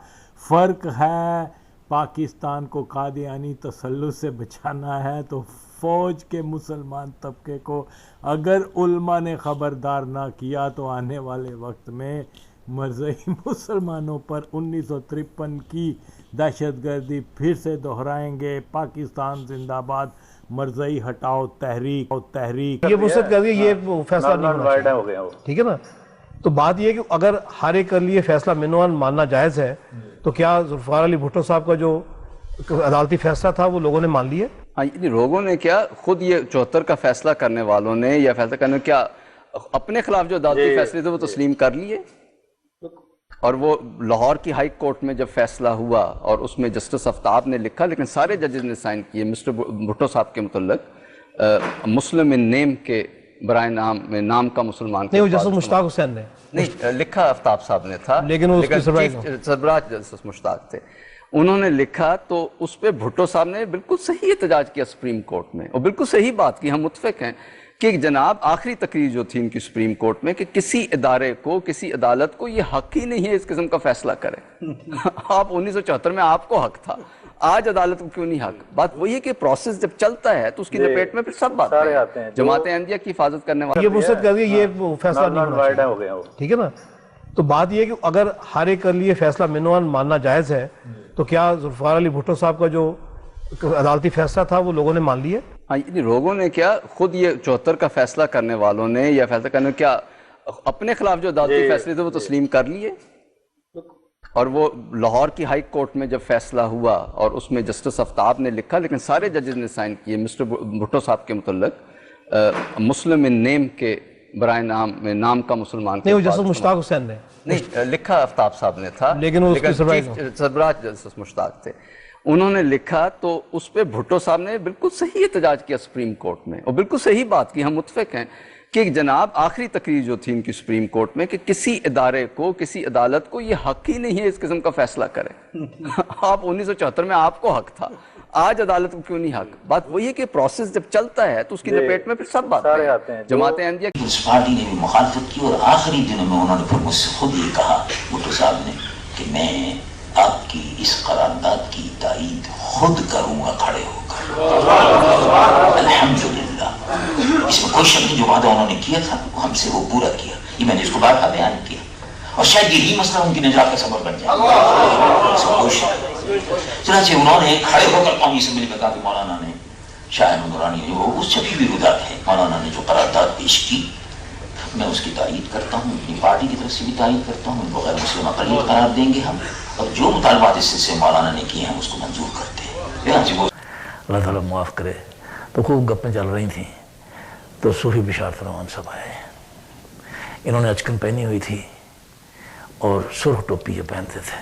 فرق ہے۔ پاکستان کو قادیانی تسلط سے بچانا ہے تو فوج کے مسلمان طبقے کو اگر علماء نے خبردار نہ کیا تو آنے والے وقت میں مرزئی مسلمانوں پر 1953 کی دہشت گردی پھر سے دہرائیں گے۔ پاکستان زندہ باد، مرزئی ہٹاؤ تحریک
یہ وسعت کر دیا، یہ فیصلہ نہیں ہونا چاہیے، ٹھیک ہے نا؟ تو بات یہ ہے کہ اگر ہر ایک کر لیے فیصلہ منوان ماننا جائز ہے تو کیا ذوالفقار علی بھٹو صاحب کا جو عدالتی فیصلہ تھا وہ لوگوں نے مان لیا؟
لوگوں نے کیا، خود یہ 74 کا فیصلہ کرنے والوں نے یا فیصلہ کرنے کیا اپنے خلاف جو عدالتی فیصلے تھے وہ تسلیم کر لیے؟ اور وہ لاہور کی ہائی کورٹ میں جب فیصلہ ہوا اور اس میں جسٹس آفتاب نے لکھا، لیکن سارے ججز نے سائن کیے مسٹر بھٹو صاحب کے متعلق، مسلم ان نیم کے برائے نام کا مسلمان
نہیں، وہ جسٹس مشتاق حسین نے
نہیں لکھا، آفتاب صاحب نے تھا،
لیکن وہ اس کی
سربراہ جسٹس مشتاق تھے، انہوں نے لکھا تو اس پہ بھٹو صاحب نے بالکل صحیح احتجاج کیا سپریم کورٹ میں، اور بالکل صحیح بات کی، ہم متفق ہیں کہ جناب آخری تقریر جو تھی ان کی سپریم کورٹ میں کہ کسی ادارے کو، کسی عدالت کو یہ حق ہی نہیں ہے اس قسم کا فیصلہ کرے۔ آپ 1974 میں آپ کو حق تھا، آج عدالت کو کیوں نہیں حق؟ بات وہی ہے کہ پروسیس جب چلتا ہے تو اس کی لپیٹ میں پھر سب باتیں ہیں۔ جماعت احمدیہ کی حفاظت کرنے والے
یہ وسعت کر دیا، یہ فیصلہ نہیں ہونا چاہیے، ٹھیک ہے نا؟ تو بات یہ ہے کہ اگر ہر ایک کر لیے فیصلہ منوان ماننا جائز ہے تو کیا ذوالفقار علی بھٹو صاحب کا جو عدالتی فیصلہ تھا وہ لوگوں نے مان لیا؟
لوگوں نے کیا، خود یہ 74 کا فیصلہ کرنے والوں نے یا فیصلہ کرنے کیا اپنے خلاف جو عدالتی فیصلے تھے وہ تسلیم کر لیے؟ اور وہ لاہور کی ہائی کورٹ میں جب فیصلہ ہوا اور اس میں جسٹس آفتاب نے لکھا، لیکن سارے ججز نے سائن کیے مسٹر بھٹو صاحب کے متعلق، مسلم ان نیم کے برائے نام کا مسلمان
نہیں، وہ جسٹس مشتاق حسین نے
نہیں لکھا، آفتاب صاحب نے تھا،
لیکن وہ اس کی
سربراہ جسٹس مشتاق تھے، انہوں نے لکھا تو اس پہ بھٹو صاحب نے بالکل صحیح احتجاج کیا سپریم کورٹ میں، اور بالکل صحیح بات کی، ہم متفق ہیں کہ جناب آخری تقریر جو تھی ان کی سپریم کورٹ میں کہ کسی ادارے کو، کسی عدالت کو یہ حق ہی نہیں ہے اس قسم کا فیصلہ کرے۔ آپ 1974 میں آپ کو حق تھا، آج عدالت کو کیوں نہیں حق؟ بات وہی ہے کہ پروسیس جب چلتا ہے تو اس کی لپیٹ میں پھر سب باتیں ہیں۔ جماعت احمدیہ
اس پارٹی نے بھی مخالفت کی، اور آخری دنوں میں انہوں نے پھر مجھ سے خود یہ کہا بھٹو صاحب نے کہ میں آپ کی اس قرارداد کی تائید خود کروں گا کھڑے ہو کر۔ الحمدللہ، اس میں کوئی شک نہیں، جو وعدہ انہوں نے کیا تھا وہ ہم سے وہ پورا کیا، یہ میں نے اس کو بارہا بیان کیا، اور شاید یہی مسئلہ ان کی نجات کا سبب بن جائے، اس میں کوئی شک نہیں۔ چنانچہ انہوں نے کھڑے ہو کر قومی اسمبلی میں کہا کہ مولانا نے، شاہ احمد نورانی جو اس سے بھی ردات ہے، مولانا نے جو قرارداد پیش کی میں اس کی تائید کرتا ہوں، اپنی پارٹی کی طرف سے بھی تائید کرتا ہوں، ان کو غیر مسلم اقلیت قرار دیں گے ہم، اور جو مطالبات اس سے مولانا نے کیے ہیں اس کو منظور کرتے ہیں۔
اللہ تعالیٰ معاف کرے۔ تو خوب گپیں چل رہی تھیں تو صوفی بشارت رحمان صاحب آئے، انہوں نے اچکن پہنی ہوئی تھی اور سرخ ٹوپی یہ پہنتے تھے،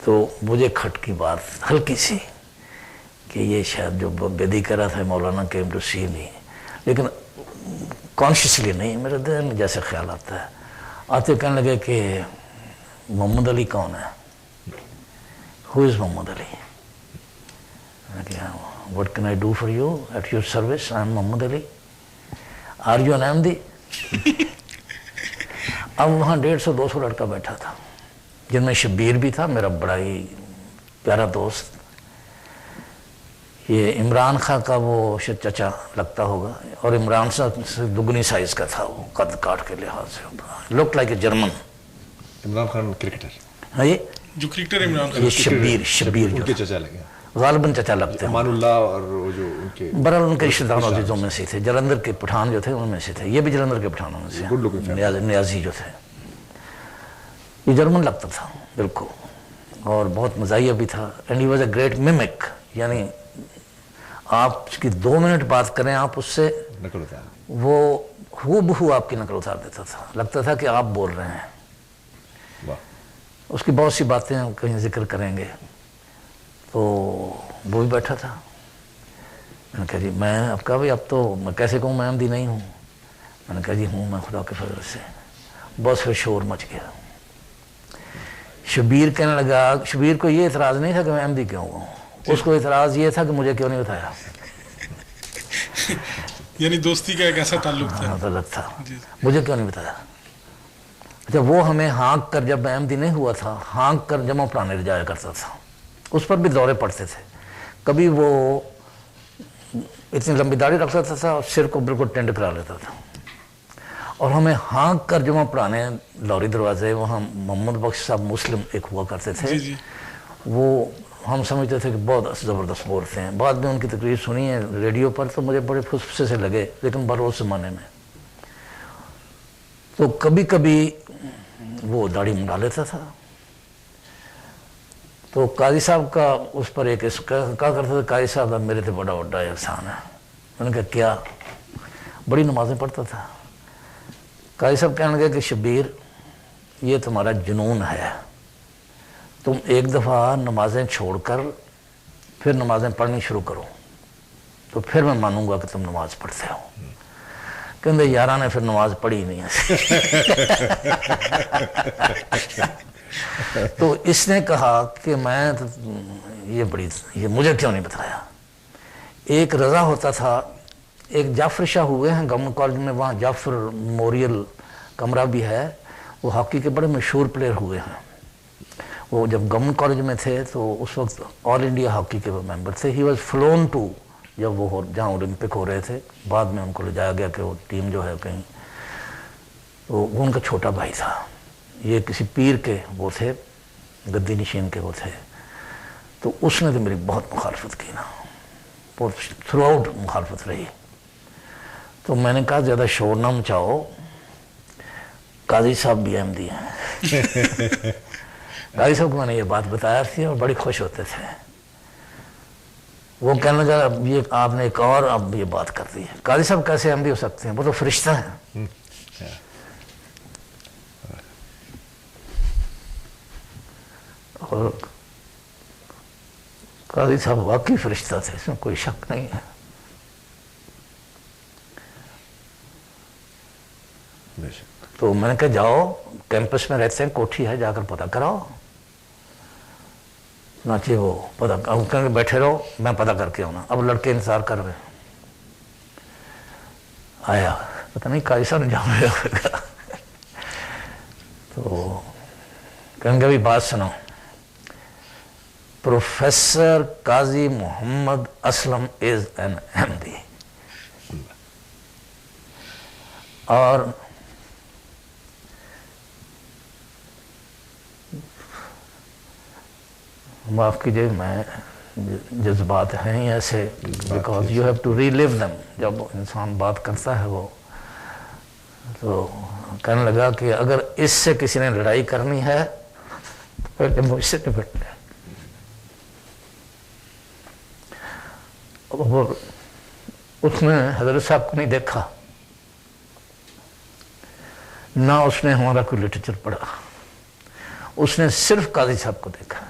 تو مجھے کھٹ کی بات ہلکی سی کہ یہ شاید جو بیدی کر رہا تھا مولانا کیم ٹو سی می، لیکن کانشیسلی نہیں، میرے دل میں جیسے خیال آتا ہے، آتے کہنے لگے کہ محمد علی کون ہے؟ Who is Muhammad Ali? What can I do for you? At your service, I am Muhammad Ali. Are you an Ahmadi? اب وہاں 150-200 لڑکا بیٹھا تھا، جن میں شبیر بھی تھا، میرا بڑا ہی پیارا دوست، یہ عمران خان کا وہ چچا لگتا ہوگا، اور عمران صاحب سے دگنی سائز کا تھا، وہ قد کاٹ کے لحاظ سے looked like a German.
Imran Khan cricketer,
ہاں یہ
جو کرکٹر عمران خان،
یہ شبیر
ان
جو
کے چچا لگے
غالباً چچا لگتے ہیں،
امان اللہ، اور وہ جو ان کے
برحال ان کے رشتہ داروں عزیزوں میں سے تھے، جلندر کے پٹھان جو تھے ان میں سے تھے، یہ بھی جلندر کے پٹھانوں میں سے، نیازی جو تھے، یہ جرمن لگتا تھا بالکل، اور بہت مزاحیہ بھی تھا، and he was a great mimic, یعنی آپ اس کی 2 منٹ بات کریں آپ اس سے
نقل اتار،
وہ ہو بہو آپ کی نقل اتار دیتا تھا، لگتا تھا کہ آپ بول رہے ہیں۔ اس کی بہت سی باتیں ہم کہیں ذکر کریں گے، تو وہ بھی بیٹھا تھا، میں نے کہا جی میں اب کہا بھائی اب تو میں کیسے کہوں میں احمدی نہیں ہوں، میں نے کہا جی ہوں میں خدا کے فضل سے، بس پھر شور مچ گیا۔ شبیر کہنے لگا، شبیر کو یہ اعتراض نہیں تھا کہ میں احمدی کیوں ہوں، اس کو اعتراض یہ تھا کہ مجھے کیوں نہیں بتایا،
یعنی دوستی کا ایک ایسا تعلق تھا،
مجھے کیوں نہیں بتایا۔ اچھا وہ ہمیں ہانک کر، جب احمدی نہیں ہوا تھا، ہانک کر جمع پڑھانے لے جایا کرتا تھا، اس پر بھی دورے پڑتے تھے. کبھی وہ اتنی لمبی داڑھی رکھتا تھا اور سر کو بالکل ٹینڈ کرا لیتا تھا، اور ہمیں ہانک کر جمع پڑھانے لوری دروازے. وہاں محمد بخش صاحب مسلم ایک ہوا کرتے تھے، وہ ہم سمجھتے تھے کہ بہت زبردست بولتے ہیں. بعد میں ان کی تقریر سنی ہے ریڈیو پر تو مجھے بڑے پھسپھسے سے لگے، لیکن بروز زمانے میں تو کبھی کبھی وہ داڑھی منڈا لیتا تھا. تو قاضی صاحب کا اس پر ایک کہا کرتا تھا، قاضی صاحب میرے تو بڑا بڑا احسان ہے. میں نے کہا کیا؟ بڑی نمازیں پڑھتا تھا. قاضی صاحب کہنے لگے کہ شبیر یہ تمہارا جنون ہے، تم ایک دفعہ نمازیں چھوڑ کر پھر نمازیں پڑھنی شروع کرو تو پھر میں مانوں گا کہ تم نماز پڑھتے ہو. کہندے یاراں نے پھر نماز پڑھی نہیں تو اس نے کہا کہ میں یہ مجھے کیوں نہیں بتایا. ایک رضا ہوتا تھا، ایک جعفر شاہ ہوئے ہیں گورنمنٹ کالج میں، وہاں جعفر موریل کمرہ بھی ہے، وہ ہاکی کے بڑے مشہور پلیئر ہوئے ہیں. وہ جب گورنمنٹ کالج میں تھے تو اس وقت آل انڈیا ہاکی کے وہ ممبر تھے. ہی واز فلون ٹو، جب وہ جہاں اولمپک ہو رہے تھے، بعد میں ان کو لے جایا گیا کہ وہ ٹیم جو ہے کہیں، تو وہ ان کا چھوٹا بھائی تھا. یہ کسی پیر کے وہ تھے، گدی نشین کے وہ تھے. تو اس نے تو میری بہت مخالفت کی نا، بہت تھرو آؤٹ مخالفت رہی. تو میں نے کہا زیادہ شور نہ مچاؤ، قاضی صاحب بھی احمدی ہیں. قاضی صاحب کو میں نے یہ بات بتایا تھی اور بڑی خوش ہوتے تھے. وہ کہنے لگا اب یہ آپ نے ایک اور اب یہ بات کر دی ہے، قاضی صاحب کیسے احمدی ہو سکتے ہیں، وہ تو فرشتہ ہیں. اور قاضی صاحب واقعی فرشتہ تھے، اس میں کوئی شک نہیں ہے. تو میں نے کہا جاؤ، کیمپس میں رہتے ہیں، کوٹھی ہے، جا کر پتہ کراؤ. چنانچہ وہ پتہ بیٹھے رہو، میں پتہ کر کے آنا. اب لڑکے انتظار کر رہے. آیا، پتہ نہیں قاضی صاحب نے جانا ہوگا. تو کہیں گے بھی بات سنو، professor Qazi Muhammad Aslam is an احمدی. اور معاف کیجیے، میں جذبات ہیں ہی ایسے، بیکاز یو ہیو ٹو ری لیو دم. جب انسان بات کرتا ہے وہ تو کہنے لگا کہ اگر اس سے کسی نے لڑائی کرنی ہے تو پہلے مجھ سے نپٹ لے. اور اس نے حضرت صاحب کو نہیں دیکھا، نہ اس نے ہمارا کوئی لٹریچر پڑھا، اس نے صرف قاضی صاحب کو دیکھا.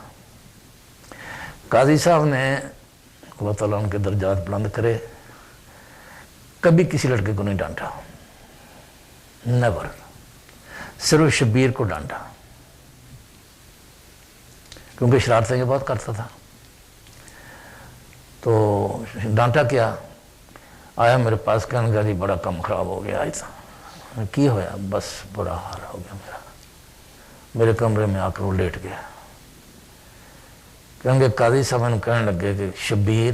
قاضی صاحب نے، اللہ تعالیٰ ان کے درجات بلند کرے، کبھی کسی لڑکے کو نہیں ڈانٹا، نیور. صرف شبیر کو ڈانٹا کیونکہ شرارتیں یہ بہت کرتا تھا. تو ڈانٹا کیا، آیا میرے پاس، کہنے لگا جی بڑا کم خراب ہو گیا. ایسا کی ہویا؟ بس برا حال ہو گیا میرا. میرے کمرے میں آ کر وہ لیٹ گیا. کہیں گے قاضی صاحب نے کہنے لگے کہ Shabbir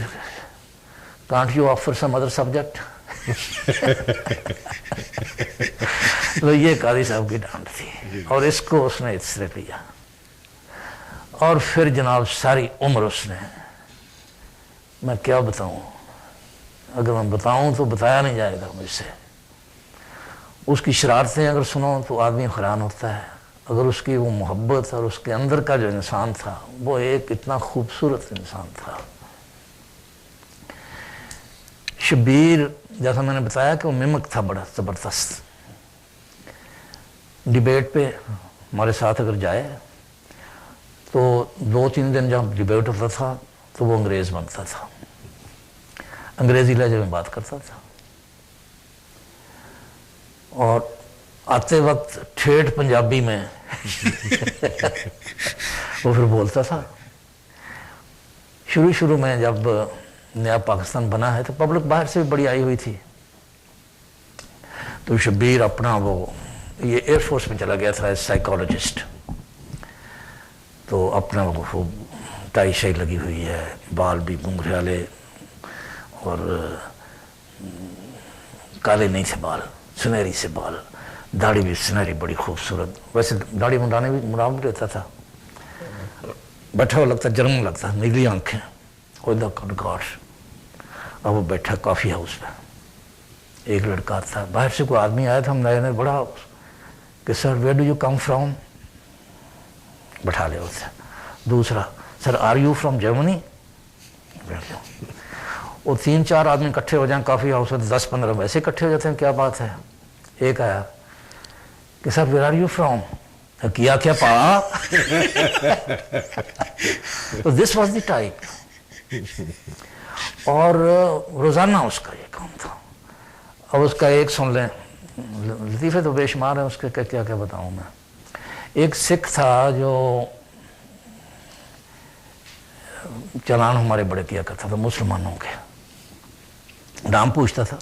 can't you offer some other subject. تو یہ قاضی صاحب کی ڈانٹ تھی، اور اس کو اس نے اس سے لیا. اور پھر جناب ساری عمر اس نے، میں کیا بتاؤں، اگر میں بتاؤں تو بتایا نہیں جائے گا مجھ سے. اس کی شرارتیں اگر سنو تو آدمی حیران ہوتا ہے. اگر اس کی وہ محبت اور اس کے اندر کا جو انسان تھا، وہ ایک اتنا خوبصورت انسان تھا. شبیر جیسا میں نے بتایا کہ وہ ممک تھا بڑا زبردست. ڈیبیٹ پہ ہمارے ساتھ اگر جائے تو 2-3 دن جب ڈیبیٹ ہوتا تھا تو وہ انگریز بنتا تھا، انگریزی لہجے میں بات کرتا تھا، اور آتے وقت ٹھیٹھ پنجابی میں وہ پھر بولتا تھا. شروع میں جب نیا پاکستان بنا ہے تو پبلک باہر سے بھی بڑی آئی ہوئی تھی. تو شبیر اپنا وہ یہ ایئر فورس میں چلا گیا تھا ایز سائیکالوجسٹ. تو اپنا وہ ٹائی شائی لگی ہوئی ہے, بال بھی گھنگھریالے اور کالے نہیں تھے بال, سنہری سے بال, داڑھی بھی سنہری بڑی خوبصورت. ویسے داڑھی منڈانے بھی منڈا رہتا تھا, بیٹھا ہوا لگتا, جرم لگتا, نیلی آنکھیں, گاڈ. اور وہ بیٹھا کافی ہاؤس پہ. ایک لڑکا تھا, باہر سے کوئی آدمی آیا تھا, ہم نئے نئے, بڑا کہ sir where do you come from, بٹھا لیا اسے. دوسرا, sir are you from Germany, بیٹھ جاؤ. وہ 3-4 آدمی اکٹھے ہو جائیں کافی ہاؤس میں, 10-15 ویسے اکٹھے ہو جاتے ہیں, کیا بات ہے. ایک آیا کہ sir where are you from, کیا پا. تو دس واز دی ٹائپ. اور روزانہ اس کا یہ کام تھا. اب اس کا ایک سن لیں, لطیفے تو بے شمار ہیں اس کے, کیا بتاؤں میں. ایک سکھ تھا جو چلان ہمارے بڑے کیا کرتا تھا مسلمانوں کے, نام پوچھتا تھا,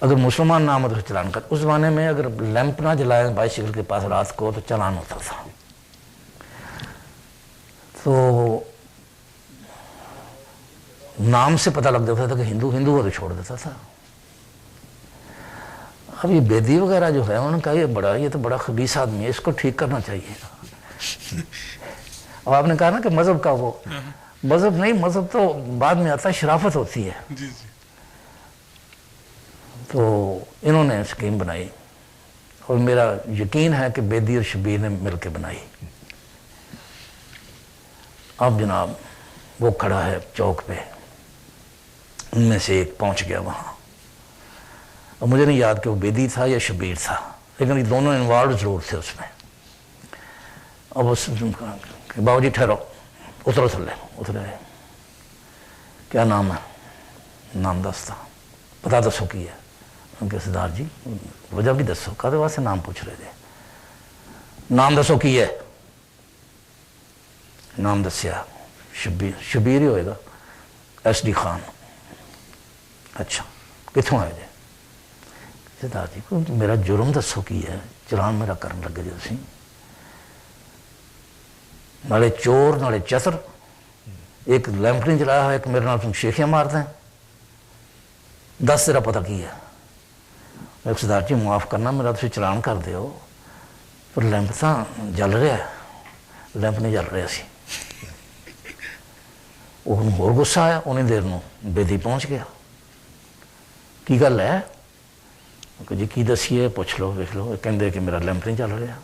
اگر مسلمان نام ہوتا تو چلان کر. اس زمانے میں اگر لیمپ نہ جلائے بائسیکل کے پاس رات کو تو چلان ہوتا تھا. تو نام سے پتہ لگ جاتا تھا کہ ہندو ہو تو چھوڑ دیتا تھا. اب یہ بیدی وغیرہ جو ہے انہوں نے کہا یہ تو بڑا خبیث آدمی ہے, اس کو ٹھیک کرنا چاہیے. اب آپ نے کہا نا کہ مذہب کا وہ مذہب نہیں, مذہب تو بعد میں آتا ہے, شرافت ہوتی ہے. تو انہوں نے اسکیم بنائی اور میرا یقین ہے کہ بیدی اور شبیر نے مل کے بنائی. اب جناب وہ کھڑا ہے چوک پہ, ان میں سے ایک پہنچ گیا وہاں. اور مجھے نہیں یاد کہ وہ بیدی تھا یا شبیر تھا, لیکن یہ دونوں انوالو ضرور تھے اس میں. اب اس بابو جی ٹھہرو, اترو تھلے. اترے, کیا نام ہے, نام دستا, پتا دسو کی ہے. ان کے سردار جی وجہ بھی دسو, کہتے واسطے نام پوچھ رہے تھے. نام دسو کی ہے. نام دسیا, شبیر ہی ہوئے گا, ایس ڈی خان. اچھا کتوں آئے جی. سردار جی کو میرا جرم دسو کی ہے, چلان میرا کرن لگے جی تھی. نالے چور نالے چتر, ایک لیمپ نہیں جلایا ہوا, ایک میرے نال تم شیخیاں مار دیں, دس تیرا پتہ کی ہے. ایک سردار جی معاف کرنا, میرا تھی چلان کر دیو, پر لیمپ تو جل رہا ہے. لیمپ نہیں جل رہا سی. وہ ہور غصہ آیا, انہیں دیر نو بیدی پہنچ گیا. کی گل ہے کہ جی کی دسیے, پوچھ لو ویکھ لو. کہندے کہ میرا لیمپ نہیں چل رہا.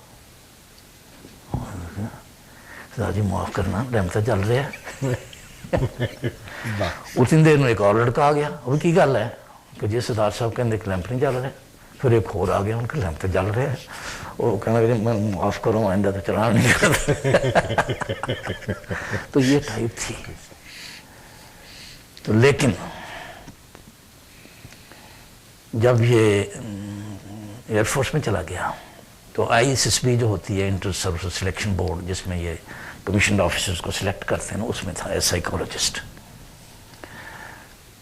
سردار جی معاف کرنا, لیمپ تو چل رہا ہے. اتنی دیر میں ایک اور لڑکا آ گیا, وہ کی گل ہے کہ جی سردار صاحب کہندے کہ لیمپ نہیں چل رہا. پھر ایک اور آ گیا, ان کا لیمپ تو چل رہا ہے. وہ کہنا کہ میں معاف کروں, آئندہ تو چلانا نہیں کرتا. تو یہ ٹائپ تھی. تو لیکن جب یہ ایئر فورس میں چلا گیا تو ISSB جو ہوتی ہے, انٹر سروس سلیکشن بورڈ, جس میں یہ کمیشنڈ آفیسرز کو سلیکٹ کرتے ہیں نا, اس میں تھا ایز سائیکالوجسٹ.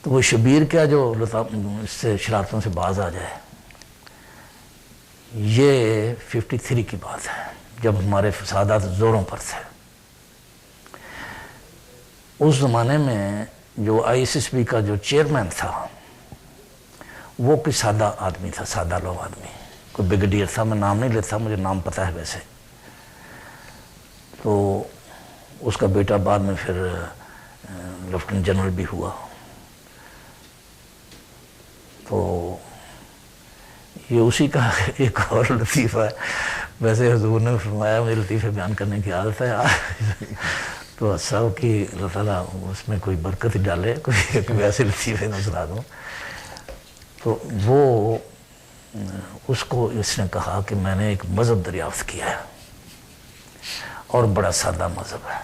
تو وہ شبیر کیا جو اس سے شرارتوں سے باز آ جائے. یہ 53 کی بات ہے, جب ہمارے فسادات زوروں پر تھے. اس زمانے میں جو ISSB کا جو چیئرمین تھا وہ کوئی سادہ آدمی تھا, سادہ لو آدمی, کوئی بریگیڈیئر تھا. میں نام نہیں لیتا, مجھے نام پتہ ہے ویسے. تو اس کا بیٹا بعد میں پھر لیفٹیننٹ جنرل بھی ہوا. تو یہ اسی کا ایک اور لطیفہ ہے. ویسے حضور نے فرمایا مجھے لطیفے بیان کرنے کی عادت ہے, تو صاحب کی اللہ تعالیٰ اس میں کوئی برکت ڈالے, کوئی ویسے لطیفے میں سنا دوں. تو وہ اس کو اس نے کہا کہ میں نے ایک مذہب دریافت کیا ہے, اور بڑا سادہ مذہب ہے.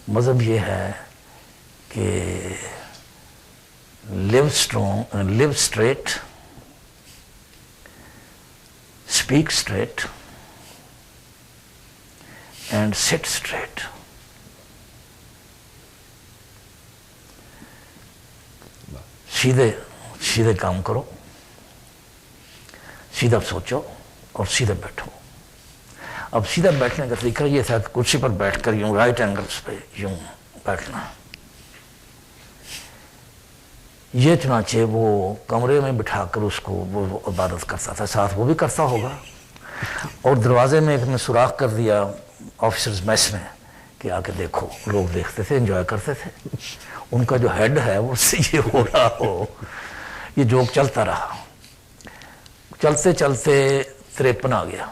مذہب یہ ہے کہ live straight, speak straight and sit straight. سیدھے کام کرو, سیدھا سوچو اور سیدھے بیٹھو. اب سیدھا بیٹھنے کا طریقہ یہ تھا کہ کرسی پر بیٹھ کر یوں رائٹ اینگلس پہ یوں بیٹھنا. یہ چنانچہ وہ کمرے میں بٹھا کر اس کو وہ عبادت کرتا تھا, ساتھ وہ بھی کرتا ہوگا. اور دروازے میں ایک نے سوراخ کر دیا آفیسرز میس میں کہ آ کے دیکھو. لوگ دیکھتے تھے, انجوائے کرتے تھے. ان کا جو ہیڈ ہے وہ سے یہ ہو رہا ہو. یہ جوک چلتا رہا. چلتے چلتے 53 آ گیا.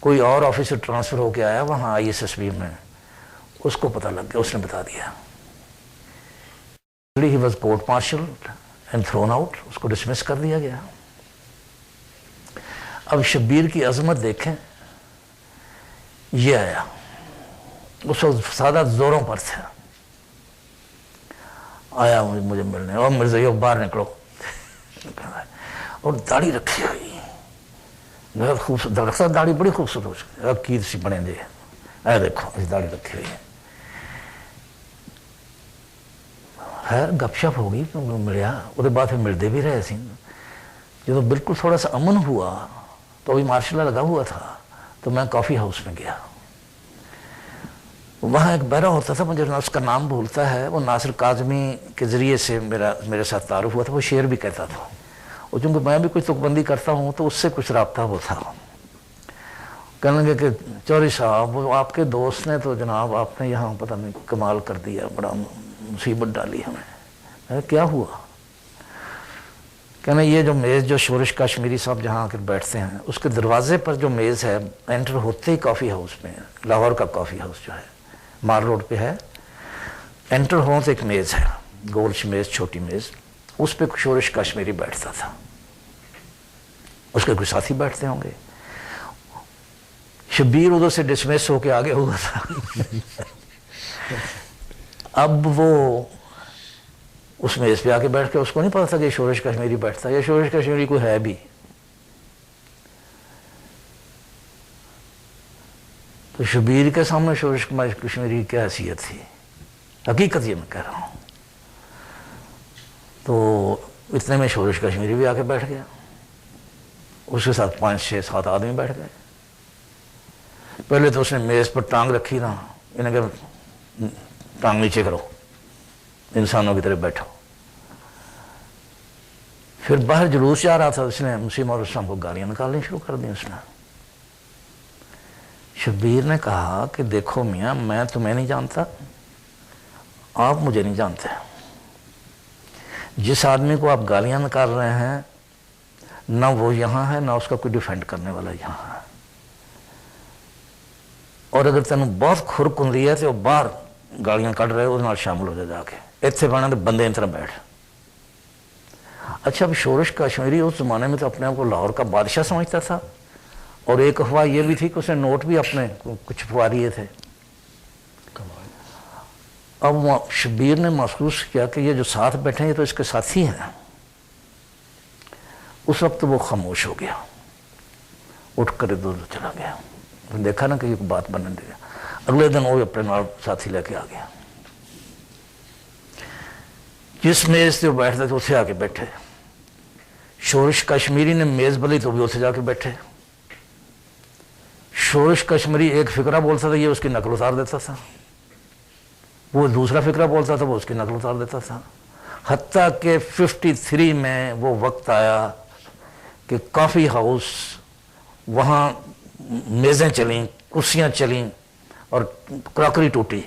کوئی اور آفیسر ٹرانسفر ہو کے آیا وہاں ISSB میں, اس کو پتہ لگ گیا, اس نے بتا دیا. He was court martialed and thrown out. اس کو ڈسمس کر دیا گیا. اب شبیر کی عظمت دیکھیں, یہ آیا. اس وقت فسادات زوروں پر تھا. آیا مجھے ملنے, اور مرزا یہ باہر نکلو. اور داڑھی رکھی ہوئی, بہت خوبصورت داڑھی, بڑی خوبصورت ہو چکی. اب کی سی بنے دے, اے دیکھو اس داڑھی رکھی ہوئی ہے. خیر گپ شپ ہو گئی, ملیا. وہ بعد پھر ملتے بھی رہے سی. جب بالکل تھوڑا سا امن ہوا تو ابھی مارشل لگا ہوا تھا, تو میں کافی ہاؤس میں گیا. وہاں ایک بہرا ہوتا تھا, مجھے اس کا نام بھولتا ہے, وہ ناصر کاظمی کے ذریعے سے میرے ساتھ تعارف ہوا تھا. وہ شعر بھی کہتا تھا, اور چونکہ میں بھی کچھ تک بندی کرتا ہوں تو اس سے کچھ رابطہ وہ تھا. کہنے لگے کہ چوری صاحب وہ آپ کے دوست نے تو جناب آپ نے یہاں پتہ نہیں کمال کر دیا, بڑا مصیبت ڈالی ہمیں. کیا ہوا؟ کہنا یہ جو میز جو شورش کشمیری صاحب جہاں آ کر بیٹھتے ہیں, اس کے دروازے پر جو میز ہے, انٹر ہوتے ہی کافی ہاؤس میں, لاہور کا کافی ہاؤس جو ہے مار روڈ پہ ہے, انٹر ہوتے ایک میز ہے, گولش میز, چھوٹی میز. اس پہ شورش کشمیری بیٹھتا تھا. اس کے کوئی ساتھی بیٹھتے ہوں گے. شبیر ادھر سے ڈسمس ہو کے آگے ہوا تھا. اب وہ اس میز پہ آ کے بیٹھ کے, اس کو نہیں پتا تھا کہ شورش کشمیری بیٹھتا ہے. یہ شورش کشمیری کوئی ہے بھی. تو شبیر کے سامنے شورش کشمیری کی کیا حیثیت تھی, حقیقت یہ میں کہہ رہا ہوں. تو اتنے میں شورش کشمیری بھی آ کے بیٹھ گیا. اس کے ساتھ 5 6 7 آدمی بیٹھ گئے. پہلے تو اس نے میز پر ٹانگ رکھی نا, انہیں کہ ٹانگ نیچے کرو, انسانوں کی طرح بیٹھو. پھر باہر جلوس جا رہا تھا, اس نے مسیم اور اسلام کو گالیاں نکالنی شروع کر دی. اس نے شبیر نے کہا کہ دیکھو میاں, میں تمہیں نہیں جانتا, آپ مجھے نہیں جانتے. جس آدمی کو آپ گالیاں نکال رہے ہیں نہ وہ یہاں ہے, نہ اس کا کوئی ڈیفینڈ کرنے والا یہاں ہے. اور اگر تینوں بہت کھر کن رہی ہے تو باہر گالیاں کٹ رہے, اس نال شامل ہو جا کے. اتنے بنا تو بندے ان طرح بیٹھ. اچھا, اب شورش کشمیری اس زمانے میں تو اپنے آپ کو لاہور کا بادشاہ سمجھتا تھا. اور ایک افواہ یہ بھی تھی کہ اس نے نوٹ بھی اپنے کچھ چھپوا لیے تھے. اب شبیر نے محسوس کیا کہ یہ جو ساتھ بیٹھے ہیں یہ تو اس کے ساتھی ہیں. اس وقت وہ خاموش ہو گیا, اٹھ کر ادھر ادھر چلا گیا. دیکھا نا کہ یہ بات بننے دیا. اگلے دن وہ اپنے نال ساتھی لے کے آ گیا. جس میز سے وہ بیٹھتے تھے اسے آ کے بیٹھے. شورش کشمیری نے میز بلی تو بھی اسے جا کے بیٹھے. شورش کشمیری ایک فقرہ بولتا تھا, یہ اس کی نقل اتار دیتا تھا. وہ دوسرا فقرہ بولتا تھا, وہ اس کی نقل اتار دیتا تھا. حتیٰ کہ 53 میں وہ وقت آیا کہ کافی ہاؤس, وہاں میزیں چلیں, کرسیاں چلیں, اور کراکری ٹوٹی,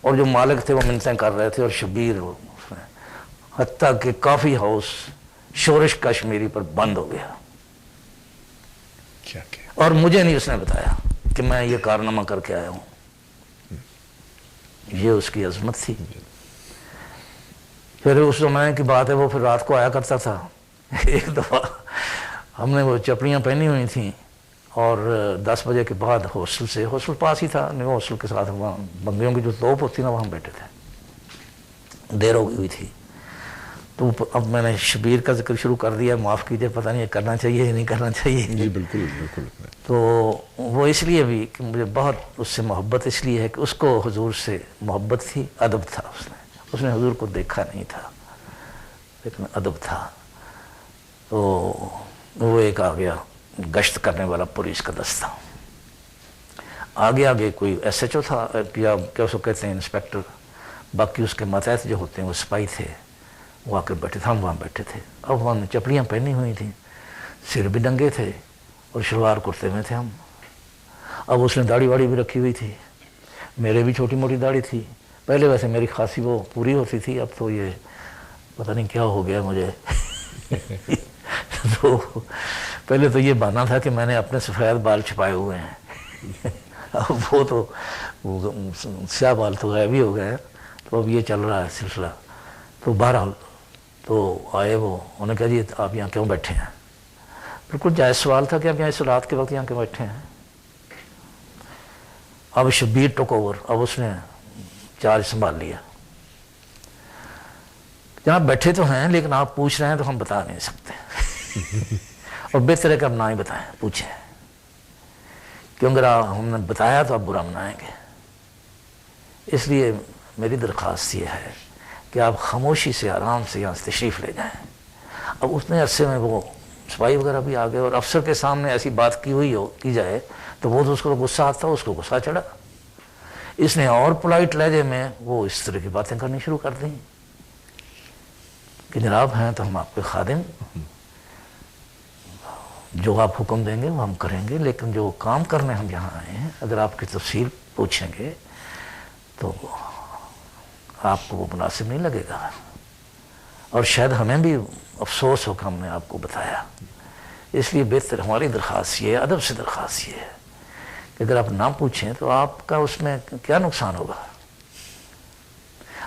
اور جو مالک تھے وہ منتیں کر رہے تھے, اور شبیر اس میں. حتیٰ کہ کافی ہاؤس شورش کشمیری پر بند ہو گیا. اور مجھے نہیں اس نے بتایا کہ میں یہ کارنامہ کر کے آیا ہوں. یہ اس کی عظمت تھی. پھر اس زمانے کی بات ہے, وہ پھر رات کو آیا کرتا تھا. ایک دفعہ ہم نے وہ چپڑیاں پہنی ہوئی تھیں, اور 10 بجے کے بعد ہاسٹل پاس ہی تھا, نیو ہاسٹل کے ساتھ وہاں بندیوں کی جو توپ ہوتی نا, وہاں بیٹھے تھے. دیر ہو گئی ہوئی تھی. تو اب میں نے شبیر کا ذکر شروع کر دیا, معاف کیجیے, پتہ نہیں کرنا چاہیے یا نہیں کرنا چاہیے.
جی بالکل بالکل.
تو وہ اس لیے بھی کہ مجھے بہت اس سے محبت اس لیے ہے کہ اس کو حضور سے محبت تھی, ادب تھا. اس نے حضور کو دیکھا نہیں تھا لیکن ادب تھا. تو وہ ایک آ گیا گشت کرنے والا پولیس کا دستہ، آگے کوئی ایس ایچ او تھا یا کیا اس کو کہتے ہیں انسپیکٹر، باقی اس کے ماتحت جو ہوتے ہیں وہ سپاہی تھے، وہ آ کر بیٹھے تھے، ہم وہاں بیٹھے تھے۔ اب وہاں نے چپڑیاں پہنی ہوئی تھیں، سر بھی ننگے تھے اور شلوار کرتے میں تھے ہم۔ اب اس نے داڑھی واڑی بھی رکھی ہوئی تھی، میرے بھی چھوٹی موٹی داڑھی تھی، پہلے ویسے میری خاصی وہ پوری ہوتی تھی، اب تو یہ پتہ نہیں کیا ہو گیا مجھے۔ تو پہلے تو یہ بہانا تھا کہ میں نے اپنے سفید بال چھپائے ہوئے ہیں، اب وہ تو سیاہ بال تو غائب ہی ہو گئے ہیں، تو اب یہ چل رہا ہے سلسلہ۔ تو بہرحال تو آئے وہ، انہوں نے کہا جی آپ یہاں کیوں بیٹھے ہیں؟ بالکل جائز سوال تھا کہ آپ یہاں اس رات کے وقت یہاں کیوں بیٹھے ہیں؟ اب شبیر ٹوک اوور، اب اس نے چارج سنبھال لیا، جناب بیٹھے تو ہیں لیکن آپ پوچھ رہے ہیں تو ہم بتا نہیں سکتے، اور بہتر ہے کہ آپ نہ ہی بتائیں، پوچھیں، کیوں اگر ہم نے بتایا تو آپ برا منائیں گے۔ اس لیے میری درخواست یہ ہے کہ آپ خاموشی سے آرام سے یہاں سے تشریف لے جائیں۔ اب اتنے عرصے میں وہ سپاہی وغیرہ بھی آ گئے، اور افسر کے سامنے ایسی بات کی جائے تو وہ تو اس کو غصہ آتا، اس کو غصہ چڑھا، اس نے اور پولائٹ لہجے میں وہ اس طرح کی باتیں کرنی شروع کر دیں کہ جناب ہیں تو ہم آپ کے خادم، جو آپ حکم دیں گے وہ ہم کریں گے، لیکن جو کام کرنے ہم یہاں آئے ہیں اگر آپ کی تفصیل پوچھیں گے تو آپ کو وہ مناسب نہیں لگے گا، اور شاید ہمیں بھی افسوس ہو کہ ہم نے آپ کو بتایا۔ اس لیے بہتر ہماری درخواست یہ ہے، ادب سے درخواست یہ ہے کہ اگر آپ نہ پوچھیں تو آپ کا اس میں کیا نقصان ہوگا؟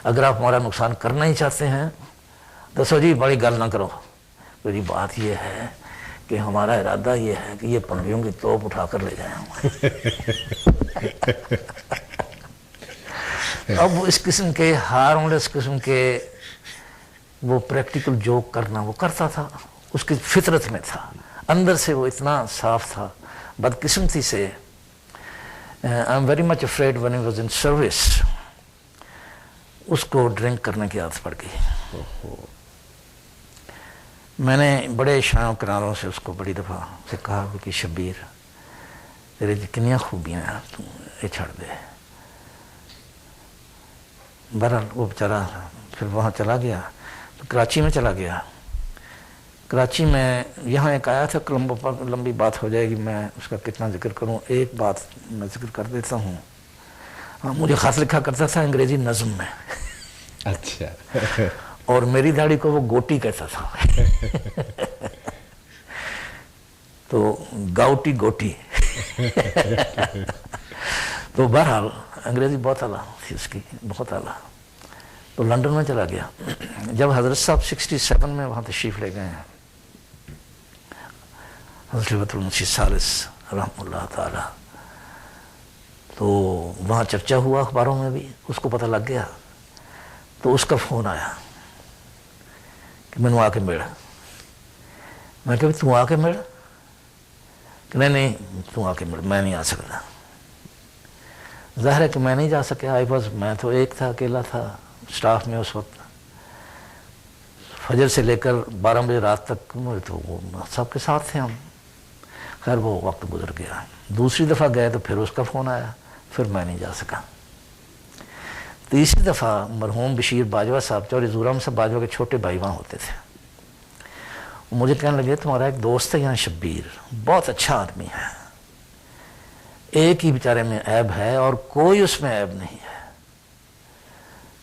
اگر آپ ہمارا نقصان کرنا ہی چاہتے ہیں دسو جی بڑی گل نہ کرو، میری بات یہ ہے کہ ہمارا ارادہ یہ ہے کہ یہ پنڈیوں کی توپ اٹھا کر لے جائیں ہم۔ اب اس قسم کے ہارملیس قسم کے وہ پریکٹیکل جوک کرنا وہ کرتا تھا، اس کی فطرت میں تھا، اندر سے وہ اتنا صاف تھا۔ بدقسمتی سے I'm very much afraid when he was in service اس کو ڈرنک کرنے کی عادت پڑ گئی۔ میں نے بڑے شایوں کناروں سے اس کو بڑی دفعہ سے کہا کہ شبیر تیرے کنیاں خوبیاں ہیں، تو یہ چھڑ دے۔ بہرحال وہ بیچارہ پھر وہاں چلا گیا، کراچی میں چلا گیا۔ کراچی میں یہاں ایک آیا تھا، لمبی بات ہو جائے گی، میں اس کا کتنا ذکر کروں، ایک بات میں ذکر کر دیتا ہوں۔ مجھے خط لکھا کرتا تھا انگریزی نظم میں،
اچھا،
اور میری داڑھی کو وہ گوٹی کہتا تھا، تو گاؤٹی گوٹی۔ تو بہرحال انگریزی بہت اعلیٰ تھی اس کی، بہت اعلیٰ۔ تو لنڈن میں چلا گیا۔ جب حضرت صاحب 67 میں وہاں تشریف لے گئے ہیں، حضرت ولی المسیح ثالث رحمہ اللہ تعالی، تو وہاں چرچا ہوا اخباروں میں بھی، اس کو پتہ لگ گیا، تو اس کا فون آیا کہ میں نے آ کے مل۔ میں کہ تو آ کے مل؟ کہ نہیں تو آ کے مل، میں نہیں آ سکتا۔ ظاہر ہے کہ میں نہیں جا سکیا، میں تو ایک تھا، اکیلا تھا سٹاف میں اس وقت، فجر سے لے کر 12 بجے رات تک تو وہ سب کے ساتھ تھے ہم۔ خیر وہ وقت گزر گیا۔ دوسری دفعہ گئے تو پھر اس کا فون آیا، پھر میں نہیں جا سکا۔ تیسری دفعہ مرحوم بشیر باجوہ صاحب، چوری زورم سے باجوہ کے چھوٹے بھائی وہاں ہوتے تھے، مجھے کہنے لگے تمہارا ایک دوست ہے یہاں شبیر، بہت اچھا آدمی ہے، ایک ہی بیچارے میں عیب ہے اور کوئی اس میں عیب نہیں ہے،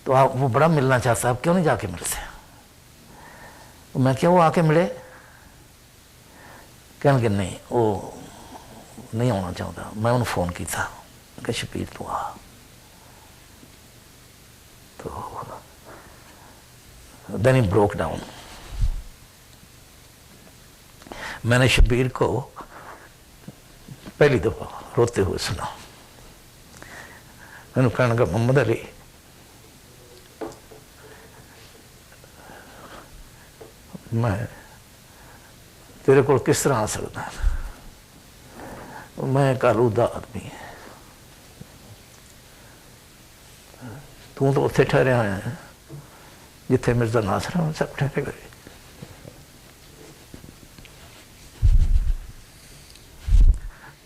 تو آپ وہ بڑا ملنا چاہتا ہے، آپ کیوں نہیں جا کے ملتے؟ میں کیا وہ آ کے ملے؟ کہنے کہ نہیں وہ نہیں آنا چاہتا۔ میں انہوں فون کی تھا کہ شبیر تو آ، تو then he broke down۔ میں نے شبیر کو پہلی دفعہ روتے ہوئے سنا۔ میں نے کہنے لگا محمد علی میں تیرے کو کس طرح آ سکتا ہے، میں ایک آلودہ آدمی ہے، تو اتنے ٹھہرے آئے ہیں جتنے مرزا ناصر ہیں سب ٹھہرے گئے۔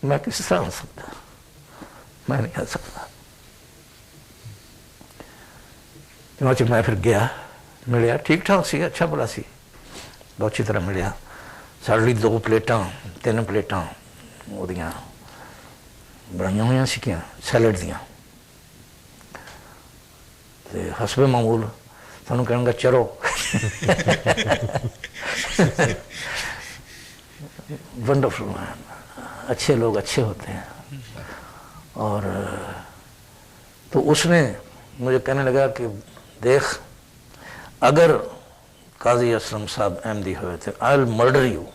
میں کس طرح آ سکتا؟ میں نہیں آ سکتا. چنانچہ میں پھر گیا, ملیا, ٹھیک ٹھاک سی, اچھا بلا سی, بہت اچھی طرح ملیا. ساڑی 2 پلیٹاں 3 پلیٹاں وہدیاں بنائی ہوئی سکیاں سیلڈ دیاں. حسب معمول سانوں کہن گا چلو. ونڈرفل مین, اچھے لوگ اچھے ہوتے ہیں. اور تو اس نے مجھے کہنے لگا کہ دیکھ, اگر قاضی اسلم صاحب احمدی ہوئے تھے, آئی ول مرڈر یو.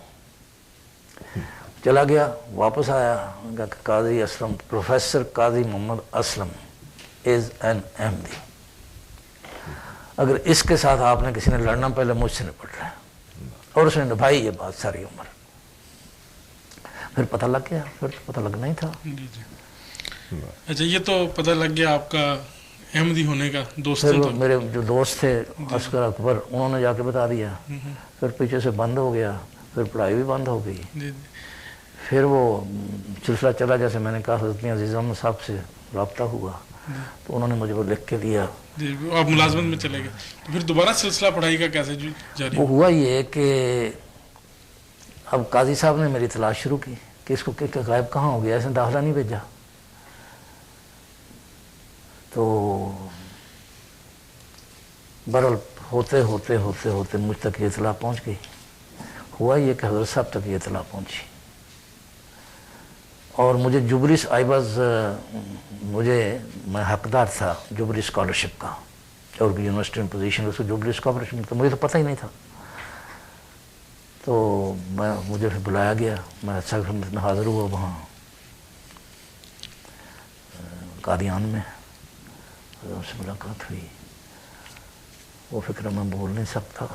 چلا گیا, واپس آیا, کہا کہ قاضی Aslam, professor Qazi Muhammad Aslam is an احمدی. اگر اس کے ساتھ آپ نے کسی نے لڑنا, پہلے مجھ سے نپٹ رہا ہے. اور اس نے نبھائی یہ بات ساری عمر. پھر پتہ لگ گیا, پھر پتہ لگنا ہی تھا.
اچھا, یہ تو پتہ لگ گیا آپ کا احمدی ہونے کا. دوست
پھر میرے جو دوست تھے عسکر اکبر, انہوں نے جا کے بتا دیا. پھر پیچھے سے بند ہو گیا, پھر پڑھائی بھی بند ہو گئی. پھر وہ سلسلہ چلا, جیسے میں نے کہا, حضرت عزیز احمد صاحب سے رابطہ ہوا, تو انہوں نے مجھے وہ لکھ کے دیا.
آپ ملازمت میں چلے گئے, تو پھر دوبارہ سلسلہ پڑھائی کا کیسے جاری؟
وہ ہوا یہ کہ اب قاضی صاحب نے میری تلاش شروع کی کہ اس کو غائب کہاں ہو گیا, اس نے داخلہ نہیں بھیجا. تو برحال ہوتے ہوتے ہوتے ہوتے مجھ تک یہ اطلاع پہنچ گئی. ہوا یہ کہ حضرت صاحب تک یہ اطلاع پہنچی, اور مجھے جوبلی میں حقدار تھا جوبلی اسکالرشپ کا, اور یونیورسٹی میں پوزیشن, اس کو جوبلی اسکالرشپ, تو مجھے تو پتہ ہی نہیں تھا. تو مجھے پھر بلایا گیا, میں صدر میں حاضر ہوا وہاں قادیان میں. اس سے ملاقات ہوئی. وہ فکر میں بول نہیں سکتا.